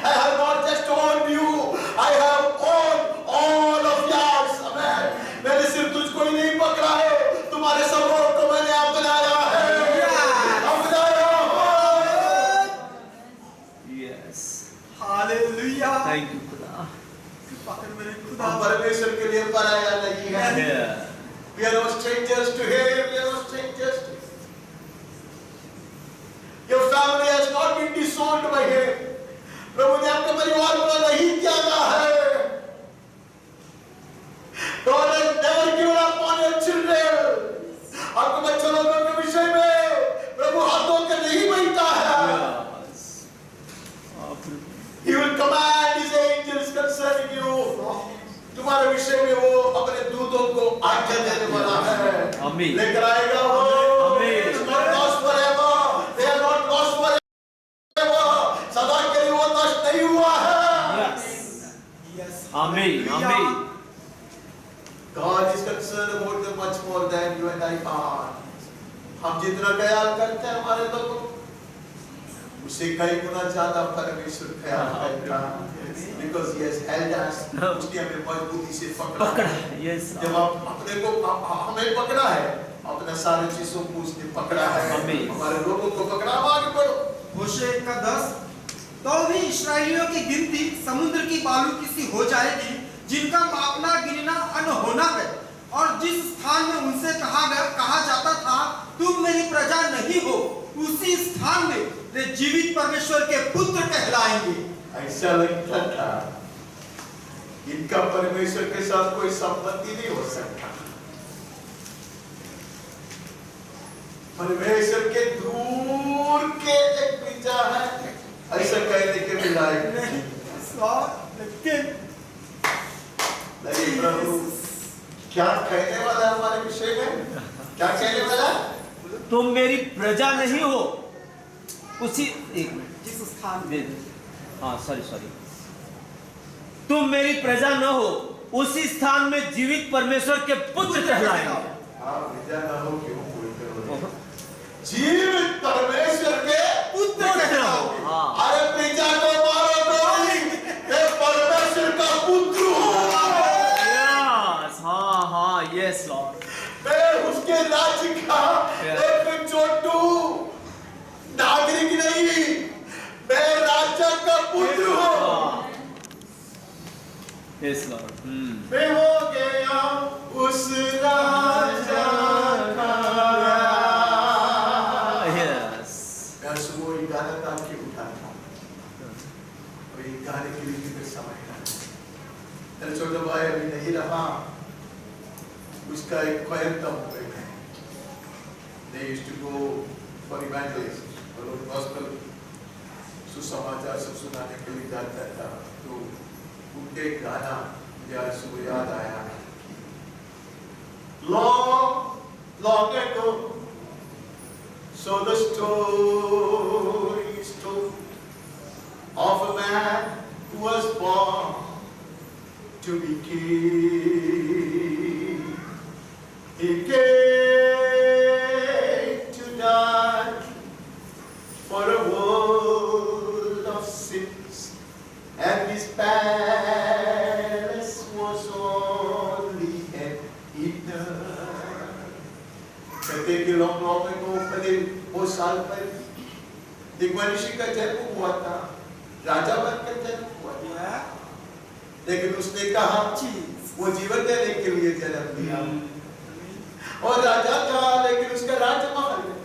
I have not just owned you, I have owned all of yours. Amen. मैंने सिर्फ तुझको ही नहीं पकड़ा है, तुम्हारे सबों को मैंने अपनाया है, अपनाया है। Yes. हालेलुया। Thank you, खुदा। पकड़ मेरे खुदा। हम परमेश्वर के लिए पराया नहीं है। Yeah. We are no strangers to him, we are no strangers to him. Your family has not been disowned by him. प्रभु ने आपके परिवार को नहीं त्यागा है। God has never given up on your children. आपके बच्चों लोगों के विषय में प्रभु हाथों के नहीं बैठा है। Yes. He will command his angels concerning you. तुम्हारे विषय में वो अपने दूतों को आज्ञा देने वाला है। Amen. लेकर आएगा वो। Amen. It's not lost forever. They are not lost forever. सदा के लिए वो नष्ट नहीं हुआ है। Yes. Yes. Amen. Amen. God is concerned about them much more than you and I are. हम जितना ख्याल करते हैं हमारे लोगों, उससे कई गुना ज्यादा परमेश्वर ख्याल करता है। Because he has held us, उसने हमें मजबूती से पकड़ा है। Yes. जब आप अपने को हमें पकड़ा है, अपने सारे चीजों को उसने पकड़ा है, Amen. हमारे लोगों को पकड़ा। अब आगे बढ़ो। होशे 1:10। तो भी इस्राएलियों की गिनती समुद्र की बालू की सी हो जाएगी, जिनका मापना गिनना अनहोना है। और जिस स्थान में उनसे कहा जाता था तुम मेरी प्रजा नहीं हो, उसी स्थान में वे जीवित परमेश्वर के पुत्र कहलाएंगे। ऐसा लगता था इनका परमेश्वर के साथ कोई संबंध ही नहीं हो सकता। परमेश्वर के दूर के एक पिता है, ऐसा कहने के भी लायक नहीं। लेकिन प्रभु क्या कहने वाला हमारे विषय में, क्या कहने वाला? तुम मेरी प्रजा नहीं हो उसी एक मिनट जिस स्थान दे में दो। हाँ सॉरी तुम मेरी प्रजा न हो उसी स्थान में जीवित परमेश्वर के पुत्र कहलाएंगे। आप विद्या ना हो क्यों बोलते हो? जीवित परमेश्वर के पुत्र कहलाओ। हाँ अरे प्रजा को मारो कोई, ये परमेश्वर का पुत्र हो। यस हाँ यस लॉर्ड। मैं उसके राज्य का एक छोटू नागरिक नहीं, मैं राजा का पुत्र हूँ। Yes Lord. मैं हो गया उस राजा का। यस मैं सुबह एक गाना तान के उठा था और एक गाने के लिए फिर समय था। मेरा छोटा भाई अभी नहीं रहा, उसका एक क्वायर था मुंबई में। They used to go for evangelism, और gospel सुसमाचार सब सुनाने के लिए जाता था। तो उनके गाना मुझे आज सुबह याद आया। Long ago, so the story is told of a man who was born to be king. He came to die for a world of sins, and his palace was only an Eden. कहते कि लॉन्ग को पहले वो साल पहले एक मनुष्य का जन्म हुआ था, राजा बनकर जन्म हुआ था, लेकिन उसने कहा वो जीवन देने के लिए जन्म लिया और राजा था, लेकिन उसका राज्य महल है।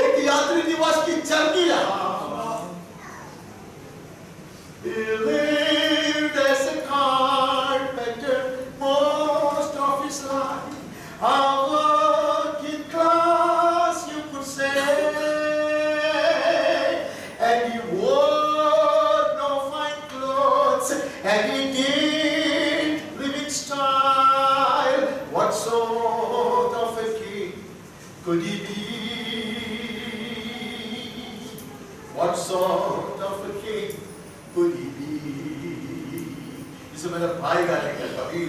एक यात्री निवास की चरनी रहा। He lived as a carpenter most of his life, a working class you could say, and he wore no fine clothes, and he didn't live in style. What sort of a king could he be? What sort of a king could he be? जिसे मेरा भाई गाने का कभी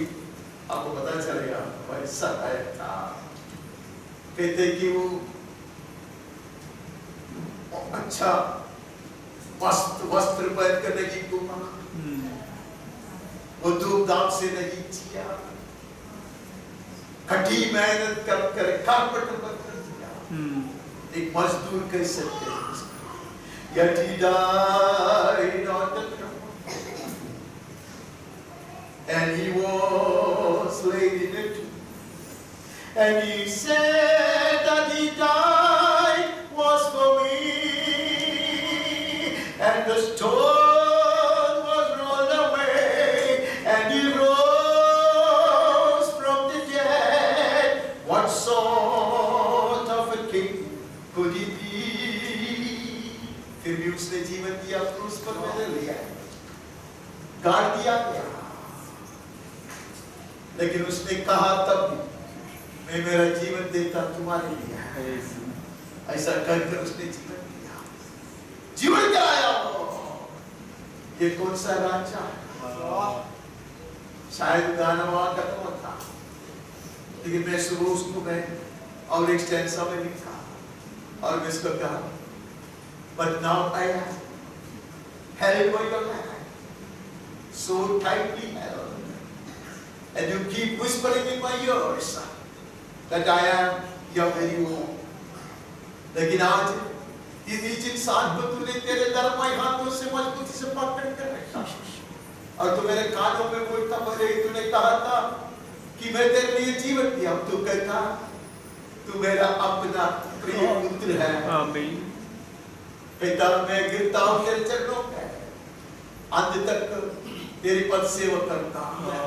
आपको पता चलेगा, भाई सहायक था। कहते कि वो अच्छा वस्त्र पहन कर नहीं घूमा, वो धूमधाम से नहीं जिया, कठी मेहनत कर कारपेंटर बनकर जिया। एक मजदूर कह सकते हैं। Yet he died on the cross, and he was laid in a tomb, and he said that he died was for me, and the stone was rolled away, and he rose from the dead. What sort of a king could he be? फिर भी उसने जीवन दिया, क्रूस पर मैंने लिया, गाड़ दिया गया, लेकिन उसने कहा तब मैं मेरा जीवन देता तुम्हारे लिए। ऐसा कहकर उसने जीवन दिया। जीवन क्या आया वो? ये कौन सा राजा है? शायद गाना वहां खत्म होता, लेकिन मैं सुबह उसको मैं और एक स्टैंजा में लिखा और मैं इसको कहा, but now I am held by your hand, so tightly held, and you keep whispering in my ears that I am your very own. लेकिन आज इस नीच इंसान को तूने तेरे दरमाई हाथों से मजबूती से पकड़ कर रखा, और तू मेरे कानों में बोलता पड़े, तूने कहा था कि मैं तेरे लिए जीवन दिया, तू कहता तू मेरा अपना प्रिय पुत्र है। आमीन। पिता मैं गिरता हूँ तेरे चरणों पे, अंत तक तेरी पद सेवा करता हूँ,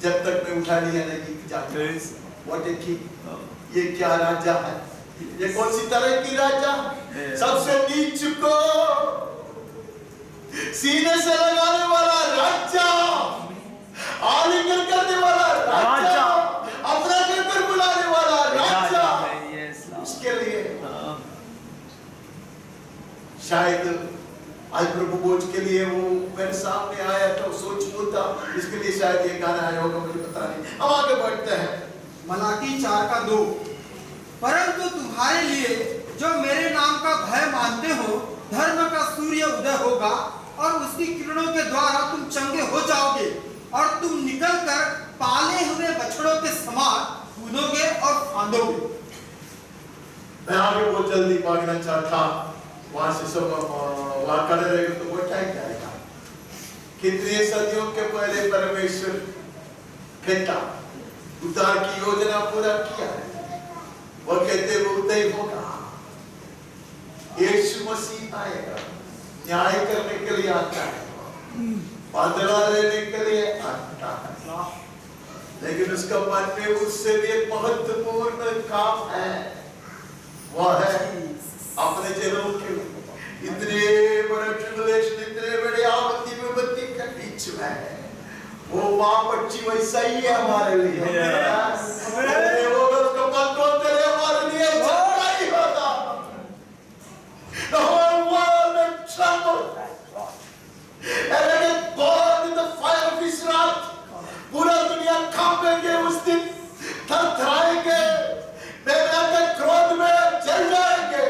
जब तक मैं उठा लिया नहीं जाता। What a king! ये क्या राजा है? ये कौन सी तरह की राजा? सबसे नीच को सीने से लगाने वाला राजा, आलिंगन करने वाला राजा, अपना कर बुला शायद आज प्रभु बोझ के लिए वो मेरे सामने आया तो सोच बोलता इसके लिए शायद ये गाना आया होगा, मुझे पता नहीं। हम आगे बढ़ते हैं। मलाकी 4:2 परंतु तुम्हारे लिए जो मेरे नाम का भय मानते हो धर्म का सूर्य उदय होगा और उसकी किरणों के द्वारा तुम चंगे हो जाओगे और तुम निकलकर पाले हुए बछड़ों के समान कूदोगे और फांदोगे। मैं आगे बहुत जल्दी भागना चाहता, वहां से सब वहां खड़े रहेंगे तो वो टाइम जाएगा। कितने सदियों के पहले परमेश्वर कहता उद्धार की योजना पूरा किया है, वो कहते वो उदय होगा, यीशु मसीह आएगा, न्याय करने के लिए आता है, बदला लेने के लिए आता है। लेकिन उसका मन में उससे भी एक महत्वपूर्ण काम है, वह है अपने जनों के इतने बड़े ट्रिबुलेशन, इतने बड़े आपत्ति विपत्ति के बीच में वो माँ बच्ची वैसा ही है हमारे लिए। वो उसको कंट्रोल करे हमारे लिए झगड़ा ही होता। The whole world will tremble and let it burn in the fire of His wrath. पूरा दुनिया कांपेंगे उस दिन, थरथराएंगे, मेमने के क्रोध में जल जाएंगे।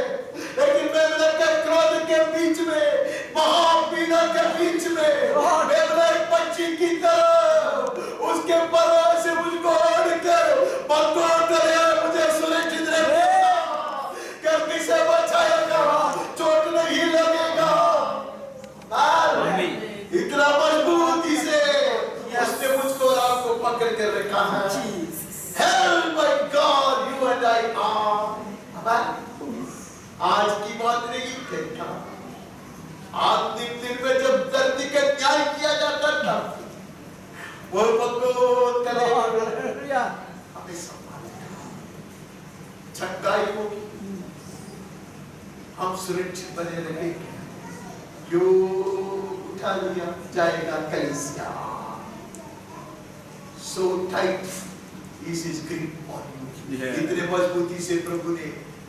लेकिन मेमने के क्रोध के बीच में, महापीड़ा के बीच में, मेमने पक्षी की तरह उसके परवाह से मुझको ओढ़कर बंदूक करे मुझे सुरक्षित रखेगा, गर्मी से बचाएगा, चोट नहीं लगेगा। इतना मजबूती से उसने मुझको और आपको पकड़ कर रखा है। Help my God, you and I are। आज की बात नहीं कहता, अंतिम दिन में जब धरती का न्याय किया जाता था, वो पकड़ करेगा, हमें संभालेगा, छंगाई होगी, हम सुरक्षित बने रहेंगे, जो उठा लिया जाएगा कलीसिया। So tight is His grip on you। इतने मजबूती से प्रभु ने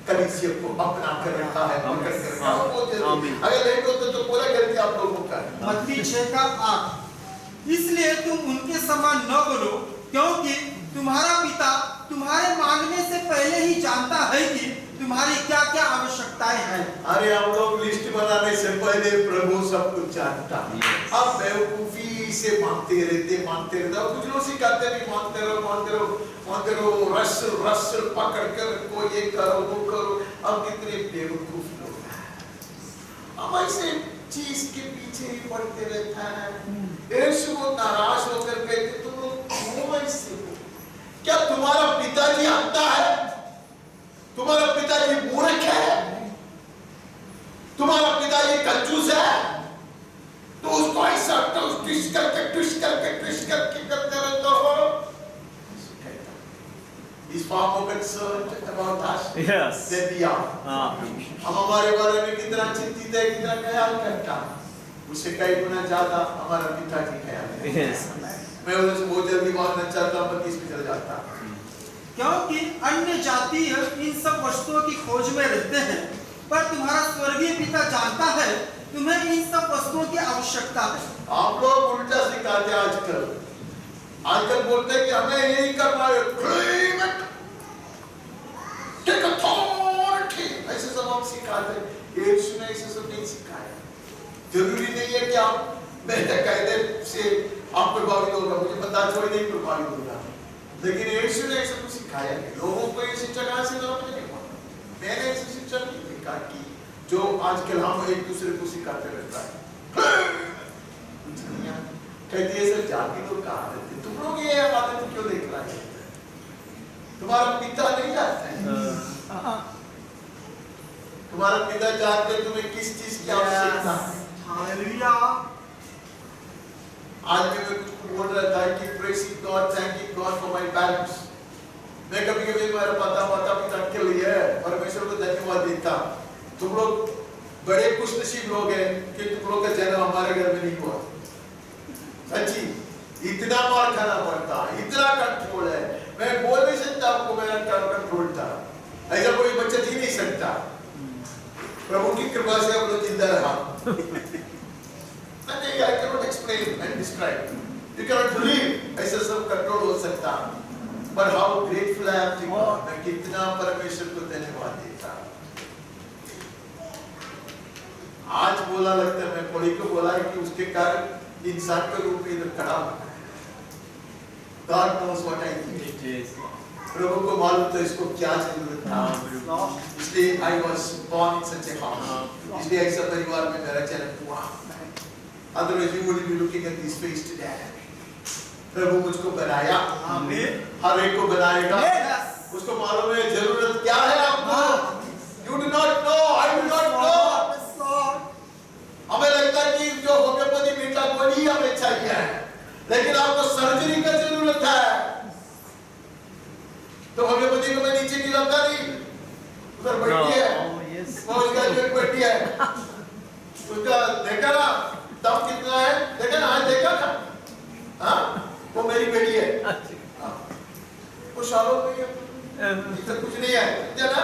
कलीसिया को अपना कर रखा है, पकड़ कर रखा है। अगर लेट होते तो पूरा करके आप लोगों का। मत्ती 6:8 इसलिए तुम उनके समान न बनो, क्योंकि तुम्हारा पिता तुम्हारे मांगने से पहले ही जानता है कि तुम्हारी क्या क्या आवश्यकताएं हैं। अरे हम लोग लिस्ट बनाने से पहले प्रभु सब कुछ जानता है। अब बेवकूफी से मांगते रहते और कुछ लोग सिखाते भी मांगते रहो, रसल पकड़ कर को ये करो वो करो। अब कितने बेवकूफ लोग हैं, हम ऐसे चीज के पीछे ही पड़ते रहते हैं। यीशु को नाराज होकर कहते तुम लोग क्यों ऐसे हो? क्या तुम्हारा पिताजी अंधा है? तुम्हारा पिताजी मूर्ख है? तुम्हारा पिताजी कंजूस है? तो उसको ऐसा ट्विस्ट करके करते रहते हो। Is far more concerned about us than we are। हम हमारे बारे में कितना चिंतित है, कितना ख्याल करता है, उससे कई गुना ज्यादा हमारा पिताजी ख्याल है। मैं उधर से बहुत जल्दी भागना चाहता हूँ, 25 में चला जाता। क्योंकि अन्य जाति इन सब वस्तुओं की खोज में रहते हैं, पर तुम्हारा स्वर्गीय पिता जानता है तुम्हें इन सब वस्तुओं की आवश्यकता है। आप लोग उल्टा सिखाते हैं आजकल बोलते हैं कि हमें यही करना है, take authority, ऐसे सब हम सिखाते हैं। यीशु ने ऐसे सब नहीं सिखाया। जरूरी नहीं है कि आप मेरे कायदे से आप प्रभावित होगा, मुझे पता छोड़ नहीं प्रभावित होगा, लेकिन यीशु ने ऐसा कुछ सिखाया नहीं। लोगों को ये शिक्षा कहाँ से मिला? मैंने ऐसी शिक्षा नहीं देखा कि जो आजकल हम एक दूसरे को सिखाते रहता है। कहती है सर जाति लोग का आदत है, तुम लोग ये आदत क्यों देख रहे हैं? तुम्हारा पिता नहीं जानता है, तुम्हारा पिता जानते तुम्हें किस चीज की आवश्यकता है। हालेलुया। आज मैं कुछ बोल रहा था कि praising God, thanking God for my parents। मैं कभी-कभी मेरे माता-पिता के लिए परमेश्वर को धन्यवाद देता। तुम लोग बड़े खुशनसीब लोग हैं कि तुम लोग का जन्म हमारे घर में नहीं हुआ। सच्ची, इतना मार खाना पड़ता, इतना कंट्रोल है, मैं बोल नहीं सकता आपको मेरा कंट्रोल था। ऐसा कोई बच्चा जी नहीं सकता। प्रभु की कृपा से हम लोग जिंदा रहा। नहीं, I cannot explain and describe. You cannot believe ऐसा सब कंट्रोल हो सकता। But how grateful I am to God. मैं कितना परमेश्वर को धन्यवाद देता। आज बोला लगता है, मैं पौड़ी को बोला है कि उसके कारण इंसान के रूप में इधर खड़ा हूँ। God knows what I need. प्रभु को मालूम तो इसको क्या जरूरत था। इसलिए I was born in such a house. इसलिए ऐसा परिवार में मेरा जन्म हुआ। Otherwise you wouldn't be looking at this face today. प्रभु मुझको बनाया, हर एक को बनाएगा। उसको मालूम है जरूरत क्या है आपको। You do not know, I do not know. हमें लगता है कि जो होम्योपैथी मीठा गोली हमें चाहिए, लेकिन आपको सर्जरी का जरूरत है। तो होम्योपैथी को मैं नीचे गिराता नहीं, उधर बैठी है, वो उसका जो बैठी है, उसका देखा ना दम कितना है, देखा ना, आज देखा ना, हाँ वो मेरी बेटी है, वो सालों में इतना कुछ नहीं है, क्या ना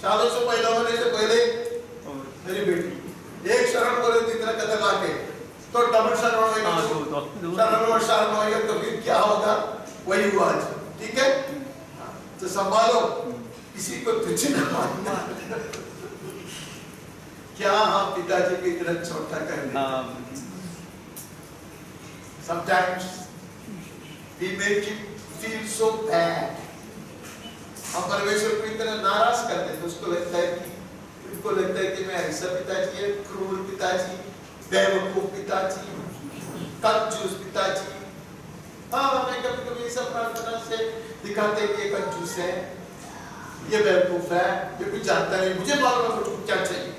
सालों से पहले होने से पहले मेरी बेटी एक शरण बोले इतना कदम आके तो डबल शरण होएगा, शरण होएगा तो फिर क्या होगा, वही हुआ आज, ठीक है। तो संभालो, किसी को तुझे न मानना। क्या हम पिताजी को इतना छोटा कर देते? Sometimes we make him feel so bad. हम परमेश्वर को इतना नाराज कर देते, उसको लगता है कि मैं ऐसा पिताजी है, क्रूर पिताजी, बेवकूफ पिताजी, कंजूस पिताजी। हाँ, हमें कभी-कभी ऐसा प्रार्थना से दिखाते हैं कि ये कंजूस है, ये बेवकूफ है, ये कुछ जानता नहीं, मुझे मालूम है मुझको क्या चाहिए,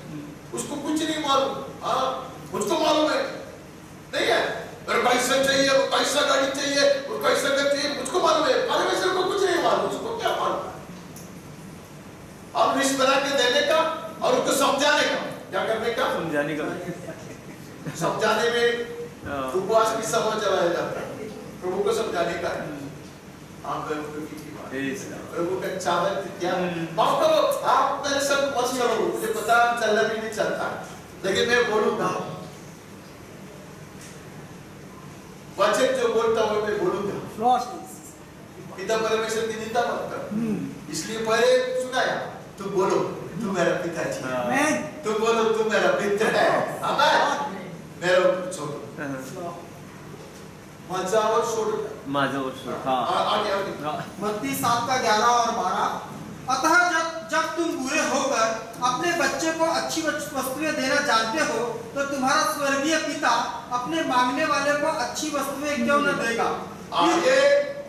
उसको कुछ नहीं मालूम। हाँ, मुझको मालूम है, नहीं है, मेरे को ऐसा चाहिए, वो कैसा गाड़ी चाहिए, वो कैसा घर चाहिए, मुझको मालूम है। परमेश्वर को कुछ नहीं मालूम, उसको क्या मालूम? अब लिस्ट बना के देने का और उसको समझाने का, क्या करने का? समझाने का। समझाने में उपवास भी समय चलाया जाता है, प्रभु को समझाने का। आप प्रभु का चावल क्या? माफ करो, आप मेरे साथ मत करो, मुझे पता चलना भी नहीं चलता, लेकिन मैं बोलूंगा, वचन जो बोलता हूँ मैं बोलूंगा। पिता परमेश्वर की निंदा मत कर, इसलिए पहले सुनाया, तू बोलो तू मेरा पिताजी है, तू बोलो तू मेरा मित्र है, मेरा छोड़ो, माझा और छोड़ो। हाँ, मत्ती 7:11 और 12। अतः जब तुम बुरे होकर अपने बच्चे को अच्छी वस्तुएं देना जानते हो, तो तुम्हारा स्वर्गीय पिता अपने मांगने वाले को अच्छी वस्तुएं क्यों न देगा। ये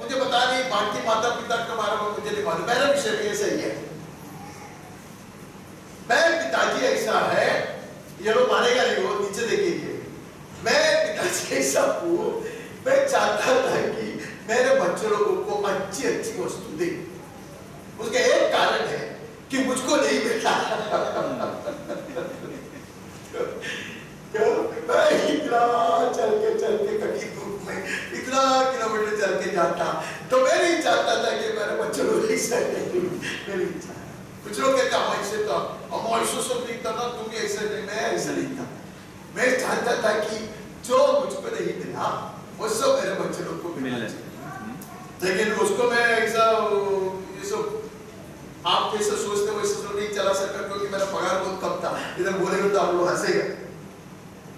मुझे बता नहीं, बाकी माता पिता के बारे में मुझे नहीं मालूम, मेरा विषय ये सही है। मैं पिताजी ऐसा है, ये लोग मानेगा नहीं, वो नीचे देखेंगे। मैं पिताजी ऐसा हूँ, मैं चाहता था कि मेरे बच्चे लोगों को अच्छी वस्तु दे। उसका एक कारण है कि मुझको नहीं मिला। मैं इतना चल के कहीं धूप में इतना किलोमीटर चल के जाता, तो मैं नहीं चाहता था कि मेरे बच्चे लोग ऐसा मेरी इच्छा। कुछ लोग कहते हम ऐसे तो हम ऐसा सब लिखता था, तुम भी ऐसा नहीं, मैं ऐसा लिखता। मैं चाहता था कि जो मुझको नहीं मिला वो सब मेरे बच्चे लोग को मिलना चाहिए, लेकिन उसको मैं ऐसा ये सब आप जैसे सोचते हो वैसे तो नहीं चला सकता, क्योंकि मेरा पगार बहुत कम था। इधर बोलेगा तो आप लोग हंसेगा।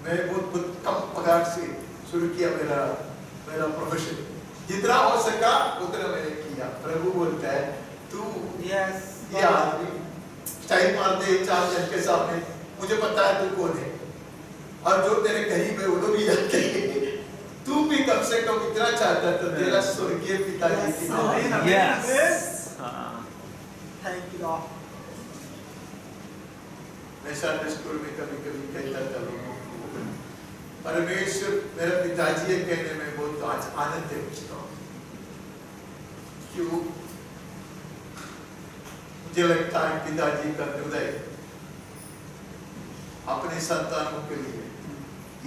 मैं बहुत कम पगार से शुरू किया मेरा प्रोफेशन, जितना हो सका उतना मैंने किया। प्रभु बोलता है तू ये आदमी स्टाइल मारते 4 जन के सामने, मुझे पता है तू कौन है, और जो तेरे करीब है वो लोग भी जानते हैं। तू भी कम से कम इतना चाहता तो तेरा स्वर्गीय पिताजी की थैंक यू लॉर्ड। मैं संडे स्कूल में कभी कहता था लोगों को, परमेश्वर मेरा पिताजी है कहने में बहुत आज आनंद है मुझको। क्यों? मुझे लगता है पिताजी का हृदय अपने संतानों के लिए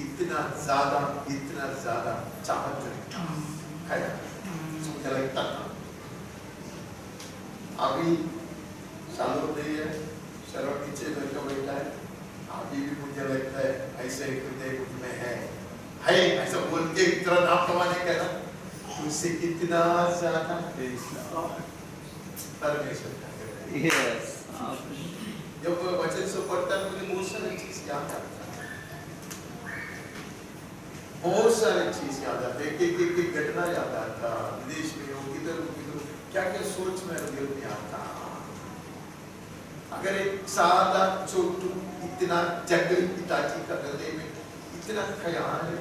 इतना ज्यादा चाहत रखता है, मुझे लगता था। अभी सालों नहीं है, चलो नीचे लड़का बैठा है, अभी भी मुझे लगता है ऐसे हृदय में है ऐसा बोल के इतना नाम कमाने का ना, उससे कितना ज्यादा परमेश्वर का है। यस, जब वचन से पढ़ता है मुझे बहुत सारी चीज याद आता है, बहुत सारी चीज याद आती है, एक घटना याद आता, विदेश में हो किधर क्या क्या सोच में दिल में आता। अगर एक सादा छोटू इतना जंगली पिताजी का हृदय में इतना ख्याल है,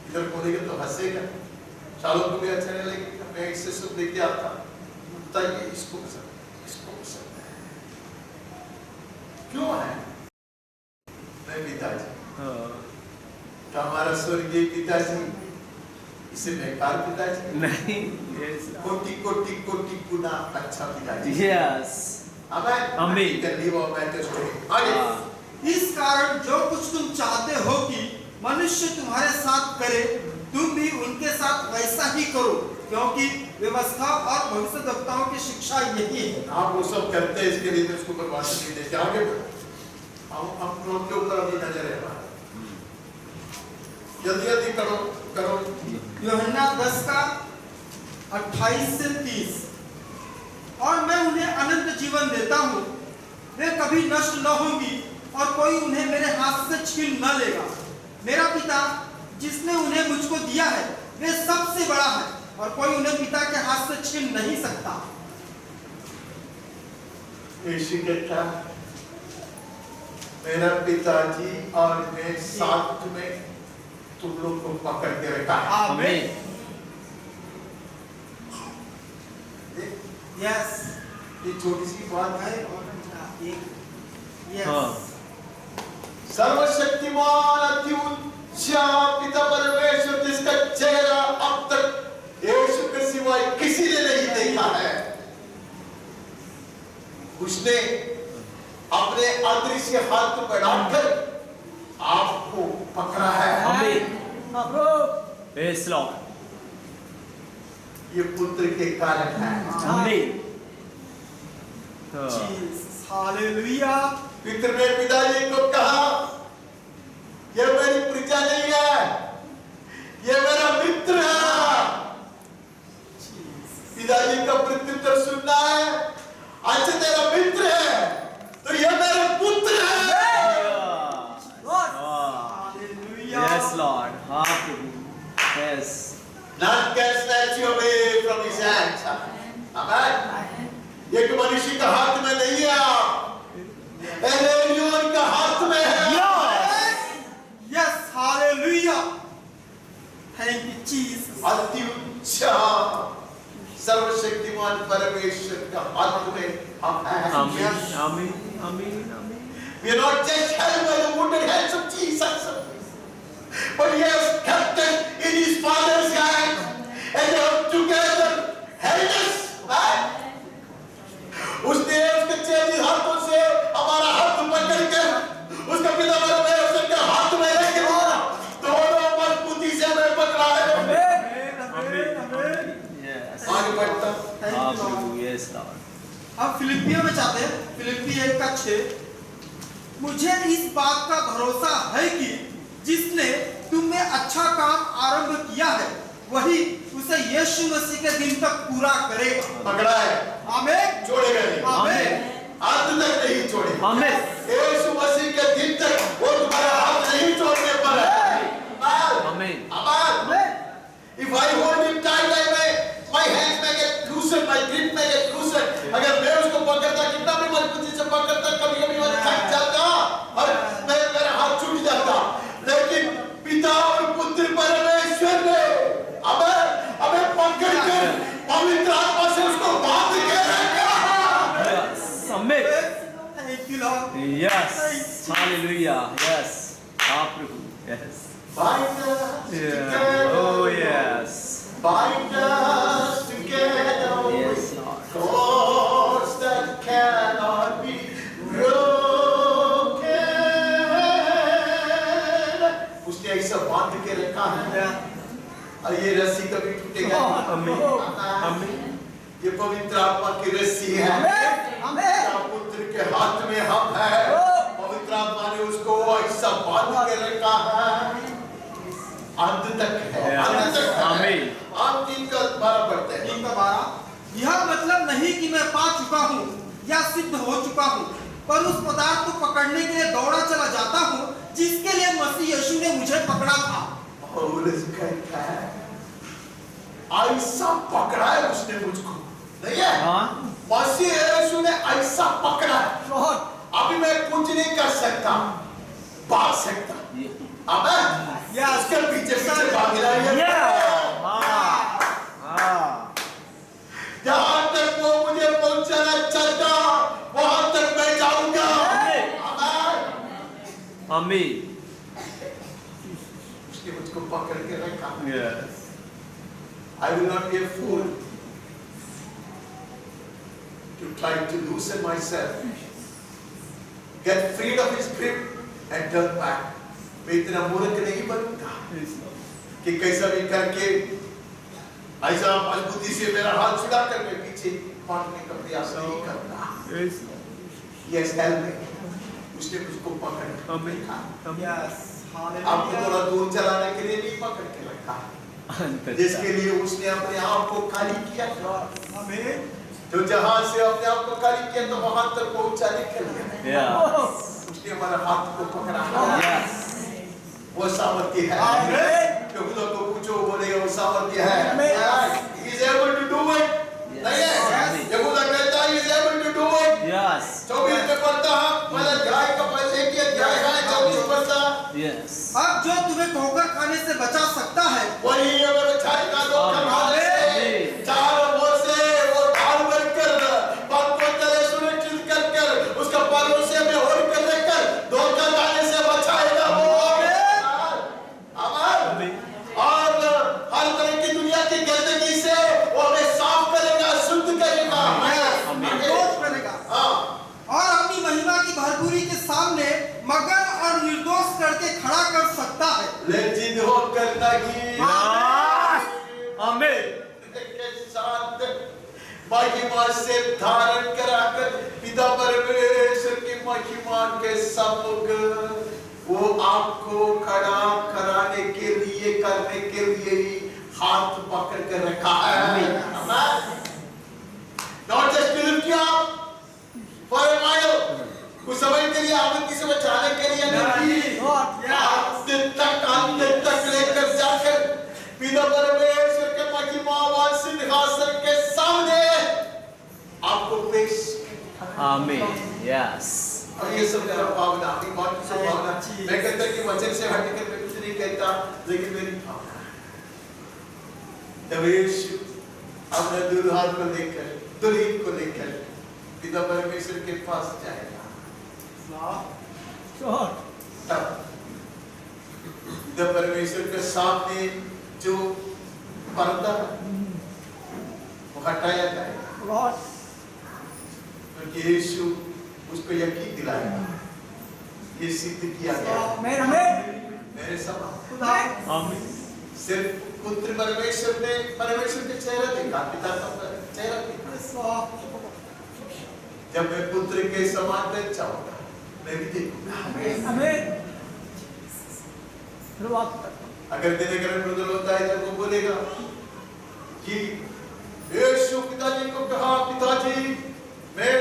इधर बोलेगा तो हंसेगा, चलो तुम्हें अच्छा नहीं लगेगा, मैं इससे सब देख के आता बताइए इसको पसंद है क्यों है? मैं पिताजी तो हमारा स्वर्गीय पिताजी इसे बेकार पिताजी नहीं, कोटि कोटि कोटि गुना अच्छा पिताजी। यस, आमीन। आगे इस कारण जो कुछ तुम चाहते हो कि मनुष्य तुम्हारे साथ करे, तुम भी उनके साथ वैसा ही करो, क्योंकि व्यवस्था और भविष्यद्वक्ताओं की शिक्षा यही है। आप वो सब करते हैं, इसके लिए उसको बर्बाद नहीं देते। आगे हम लोग के ऊपर अभी नजर है हमारा, जल्दी जल्दी करो। यूहन्ना 10:28 से 30। और मैं उन्हें अनंत जीवन देता हूँ, वे कभी नष्ट न होंगी और कोई उन्हें मेरे हाथ से छीन न लेगा। मेरा पिता जिसने उन्हें मुझको दिया है वे सबसे बड़ा है और कोई उन्हें पिता के हाथ से छीन नहीं सकता। यीशु कहता मेरा पिताजी और मैं साथ में तुम लोग को पकड़ के रखा है। आमीन। यस, ये छोटी सी बात है। यस, सर्वशक्तिमान अत्युच्च पिता परमेश्वर जिसका चेहरा अब तक यीशु के सिवाय किसी ने नहीं देखा है, उसने अपने अदृश्य हाथ बढ़ाकर आपको पकड़ा है। आमीन। Yes Lord. ये पुत्र के कारण है। आमीन। हालेलुया। पितर ने पिताजी को कहा ये मेरी प्रजा नहीं है, ये मेरा मित्र है। पिताजी का प्रत्युत्तर सुनना है, अच्छा तेरा मित्र है तो ये मेरा पुत्र है। Yes, Lord. Yes. None can snatch you away from his hands. Amen. एक मनुष्य का हाथ में नहीं है, एलियोन का हाथ में है। Yes, hallelujah. Thank you, Jesus. अत्युच्च सर्वशक्तिमान परमेश्वर का हाथ में हम हैं। Amen. Amen. Amen. Amen. We are not just held by the wounded hands of Jesus, but He has kept us in His Father's hand, and they have together held us. उसने उसके चेहरे हाथों से हमारा हाथ पकड़कर उसका पिता परमेश्वर के हाथ में रख दिया, दोनों मजबूती से हमें पकड़ा है। Yes. आगे बढ़ता। Yes, Lord. अब फिलिपियों में जाते हैं, फिलिपी 1:6। मुझे इस बात का भरोसा है कि जिसने तुम में अच्छा काम आरंभ किया है वही उसे यीशु मसीह के दिन तक पूरा करेगा। पकड़ा है, आमीन। छोड़ेगा नहीं, आमीन। अंत तक नहीं छोड़ेगा। Amen. यीशु मसीह के दिन तक वो तुम्हारा हाथ नहीं छोड़ने पर है। Amen. Amen. If I hold him tight, my hands may get loosened, my grip may get loosened. अगर मैं उसको पकड़ता, कितना भी मजबूती से पकड़ता, कभी-कभी मैं थक जाता और मेरा हाथ छूट जाता। लेकिन पिता और पुत्र परमेश्वर ने हमें पकड़कर पवित्र आत्मा से उसको बांध के रखा। Yes. Amen. Thank you, Lord. Yes. Hallelujah. Yes. Yes. Bind us Yeah. together. Oh, yes. Bind us together Yes, with Lord. cords that cannot be broken. उसने ऐसा बांध के रखा है और ये रस्सी कभी टूटेगा नहीं। Amen. Amen. ये पवित्र आत्मा की रस्सी है। क्या पुत्र के हाथ में हम है, पवित्र आत्मा ने उसको ऐसा बांध के रखा है, अंत तक है, अंत तक है। आप 3:12 पढ़ते हैं। 3:12 यह मतलब नहीं कि मैं पा चुका हूँ या सिद्ध हो चुका हूँ, पर उस पदार्थ को पकड़ने के लिए दौड़ा चला जाता हूँ जिसके लिए मसीह यीशु ने मुझे पकड़ा था। पौलुस कहता है ऐसा पकड़ा है उसने मुझको, नहीं है? मसीह यीशु ने ऐसा पकड़ा है, अभी मैं कुछ नहीं कर सकता, भाग सकता। आमीन। उसके पीछे पीछे भाग रहा है। जहां तक वो मुझे पहुंचाना चाहता वहां तक मैं जाऊंगा। आमीन। उसने मुझको पकड़ के रखा। I will not be a fool to try to loosen myself, get freed of his grip and turn back. मैं इतना मूर्ख नहीं बनूंगा कि कैसा भी करके ऐसा मजबूती से मेरा हाथ छुड़ा कर मैं पीछे भागने का प्रयास नहीं करता। Yes, help me. उसने मुझको पकड़ के रखा। आपको थोड़ा दूर चलाने के लिए नहीं पकड़ के रखा, जिसके लिए उसने अपने आप को खाली किया। तो जहां से अपने आप को खाली किया तो वहां तक पहुंचाने के लिए उसने हमारा हाथ को पकड़ा। वो सामर्थ्य है। क्योंकि लोगों को पूछो बोलेगा वो सामर्थ्य है। He is able to do it। नहीं है? यहूदा कहता है he is able to do it। 24 में पढ़ता है, पहले अध्याय का पहले एक अध्याय है 24 पढ़ता। अब जो तुम्हें ठोकर खाने से बचा सकता है वही अगर बचाएगा तो कमाले चारों ओर से वो ढाल बनकर पग को तले सुरक्षित कर उसका पैरों से में होड़ कर लेकर धोखा खाने से बचाएगा वो। आमीन। और हर तरह की दुनिया की गंदगी से वो हमें साफ करेगा, शुद्ध करेगा, निर्दोष करेगा। और अपनी महिमा की भरपूरी के सामने मगन और निर्दोष करके खड़ा कर सकता है। लज्जित होकर नहीं, आमीन। के साथ महिमा से धारण कराकर पिता परमेश्वर की महिमा के सम्मुख वो आपको खड़ा कराने के लिए करने के लिए ही हाथ पकड़ कर रखा है। Not just to lift you up for a while, कुछ समय के लिए आपत्ति से बचाने के लिए नहीं, अंत तक लेकर जाकर पिता परमेश्वर के महिमावान सिंहासन के सामने आपको पेश। आमीन। यस। और ये सब मेरा भावना, अपनी बात की सब भावना। मैं कहता कि वचन से हटकर मैं कुछ नहीं कहता, लेकिन मेरी भावना जब यीशु अपने दुल्हन को लेकर, दुल्हन को लेकर पिता परमेश्वर के पास जाएगा, तब पिता परमेश्वर के सामने जो पर्दा वो हटाया जाएगा, क्योंकि यीशु उसको यकीन दिलाएगा, ये सिद्ध किया गया मेरे समान। आमीन। सिर्फ पुत्र परमेश्वर ने परमेश्वर के चेहरा देखा, पिता का चेहरा देखा। जब मैं पुत्र के समान बन जाऊंगा मैं भी देखूंगा। अगर दिनकरण ब्रदर होता है तो वो बोलेगा कि यीशु पिताजी को कहा, पिताजी मैं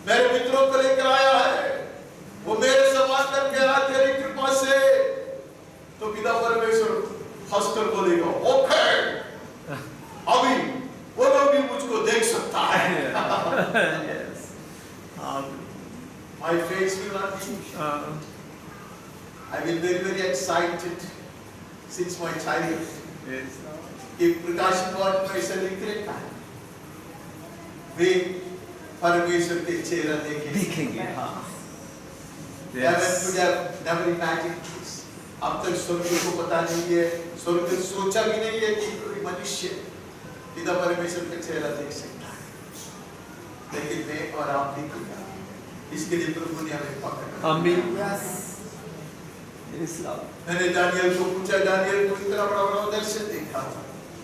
मेरे मित्रों को लेकर आया है, वो मेरे समान कर गया तेरी कृपा से, तो पिता परमेश्वर हंसकर बोलेगा ओके, अभी वो लोग भी मुझको देख सकता है। My face will not be. I will be very excited since my childhood. कि प्रकाशित वाक्य में ऐसा लिख रखा है, वे परमेश्वर के चेहरा देखेंगे। Never imagined this. अब तक स्वर्ग को पता नहीं है, स्वर्ग सोचा भी नहीं है कि कोई मनुष्य पिता परमेश्वर का चेहरा देख सकता है, लेकिन मैं और आप देखेंगे। इसके लिए प्रभु ने हमें पकड़ा। आमीन। मैंने दानियल को पूछा, दानियल को इतना बड़ा दर्शन देखा,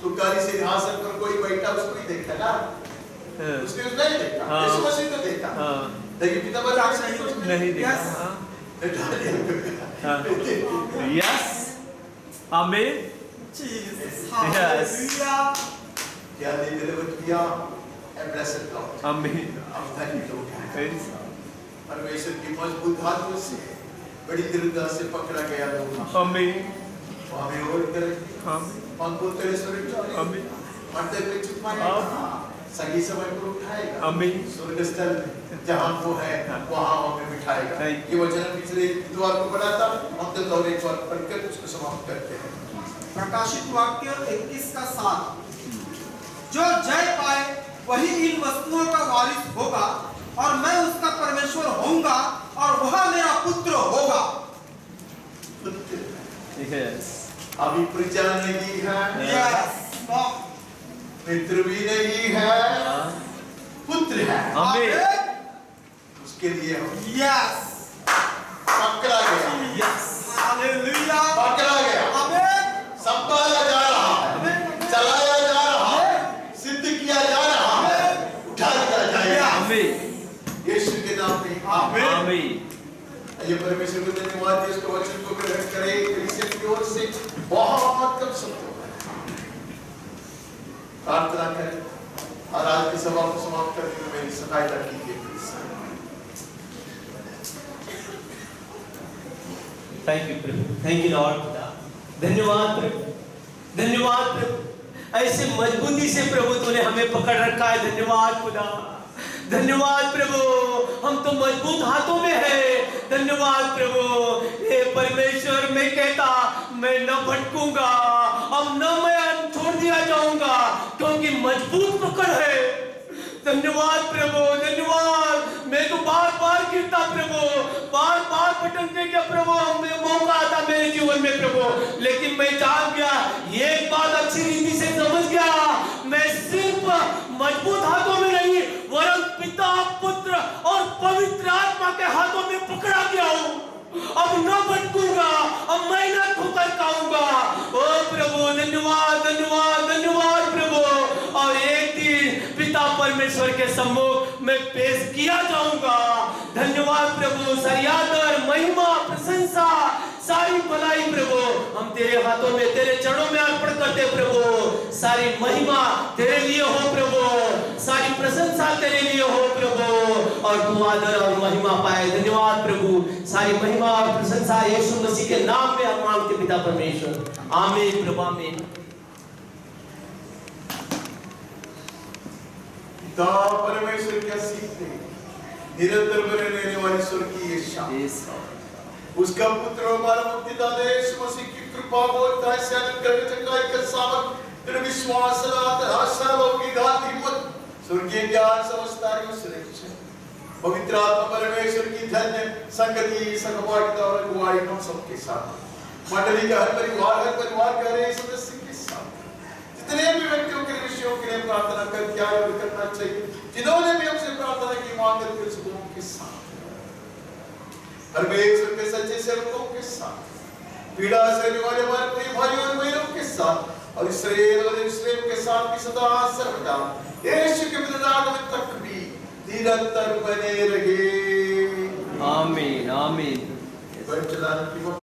तुकारी सिंहासन पर कोई बैठा उसको ही देखता ना, उसने उसको नहीं देखा, हाँ। यीशु मसीह को देखा, लेकिन पिता परमेश्वर को उसने नहीं देखा। यस, आमीन। Jesus. Yes. Hallelujah. क्या दे delivered किया, and blessed Lord. आमीन। हम धन्य लोग हैं। परमेश्वर की मजबूत हाथों से बड़ी दृढ़ता से पकड़ा गया लोग। आमीन। हमें और करें, आमीन। पंखों तेरे स्वर्ग जाए, आमीन। मंदिर में छुपाएगा, सही समय पर उठाएगा, आमीन। स्वर्ग स्थल में जहाँ वो है वहाँ हमें बिठाएगा। ये वचन पिछले द्वार को पढ़ा था, हम तो और एक बार पढ़कर उसको समाप्त करते हैं। प्रकाशित वाक्य 21 का 7। जो जय पाए वही इन वस्तुओं का वारिस होगा और मैं उसका परमेश्वर होऊंगा और वह मेरा पुत्र होगा। यस, अभी प्रजा नहीं है, Yes. मित्र भी नहीं है, पुत्र है। आमीन। उसके लिए हम Yes. पकड़ा गया, यस, Hallelujah. पकड़ा गया, Amen. संभाला जा रहा है, चलाया जा रहा है, सिद्ध किया जा रहा है, उठा दिया जाएगा। आमीन। यीशु के नाम में आमीन। आमीन। ये परमेश्वर को धन्यवाद दें, इसको वचन को ग्रहण करें, कलीसिया की ओर से बहुत कम शब्दों में प्रार्थना करें और आज की सभा को समाप्त करने में मेरी सहायता कीजिए। Thank you Prabhu, thank you Lord. धन्यवाद प्रभु, धन्यवाद प्रभु। ऐसे मजबूती से प्रभु तूने हमें पकड़ रखा है। धन्यवाद खुदा, धन्यवाद प्रभु। हम तो मजबूत हाथों में है। धन्यवाद प्रभु। हे परमेश्वर, मैं कहता मैं न भटकूंगा, अब न मैं छोड़ दिया जाऊंगा, क्योंकि मजबूत पकड़ है। धन्यवाद प्रभु, धन्यवाद। मैं तो बार बार गिरता प्रभु, बार बार भटकने का प्रभु हमें मौका आता मेरे जीवन में प्रभु, लेकिन मैं जान गया, ये बात अच्छी रीति से समझ गया, मैं सिर्फ मजबूत हाथों में नहीं वरन पिता, पुत्र और पवित्र आत्मा के हाथों में पकड़ा गया हूँ। अब न भटकूंगा, अब मैं न ठोकर खाऊंगा। ओ प्रभु, धन्यवाद, धन्यवाद, धन्यवाद प्रभु। और एक दिन पिता परमेश्वर के सम्मुख में पेश किया जाऊंगा। धन्यवाद प्रभु। सारी आदर, महिमा, प्रशंसा, सारी भलाई प्रभु हम तेरे हाथों में, तेरे चरणों में अर्पण करते प्रभु। सारी महिमा तेरे लिए हो प्रभु, सारी प्रशंसा तेरे लिए हो प्रभु, और तू आदर और महिमा पाए। धन्यवाद प्रभु। सारी महिमा और प्रशंसा यीशु मसीह के नाम में हम मांगते पिता परमेश्वर। आमीन प्रभु, आमीन। पिता परमेश्वर क्या सीखते निरंतर बने रहने वाली स्वर्गीय शान, उसका पुत्र हमारा मुक्तिदाता यीशु मसीह की कृपा बोलता है सैनिक करके चंगाई का सामर्थ, तेरे विश्वास आशा की घात हिम्मत, स्वर्गीय ज्ञान समझदारी और सुरक्षा, पवित्र आत्मा परमेश्वर की धन्य संगति सहभागिता और अगुवाई हम सबके साथ, मंडली का हर परिवार के हर सदस्य के साथ, जितने भी व्यक्तियों के विषयों के लिए प्रार्थना कर क्या करना चाहिए, जिन्होंने भी हमसे प्रार्थना की मांग करके उस लोगों के साथ, परमेश्वर के सच्चे सेवकों के साथ, पीड़ा सहने वाले हमारे प्रिय भाइयों और बहनों के साथ, और इस्राएल और यरूशलेम के साथ भी सदा सर्वदा यीशु के पुनरागमन तक भी निरंतर बने रहे। आमीन, आमीन। चलाने की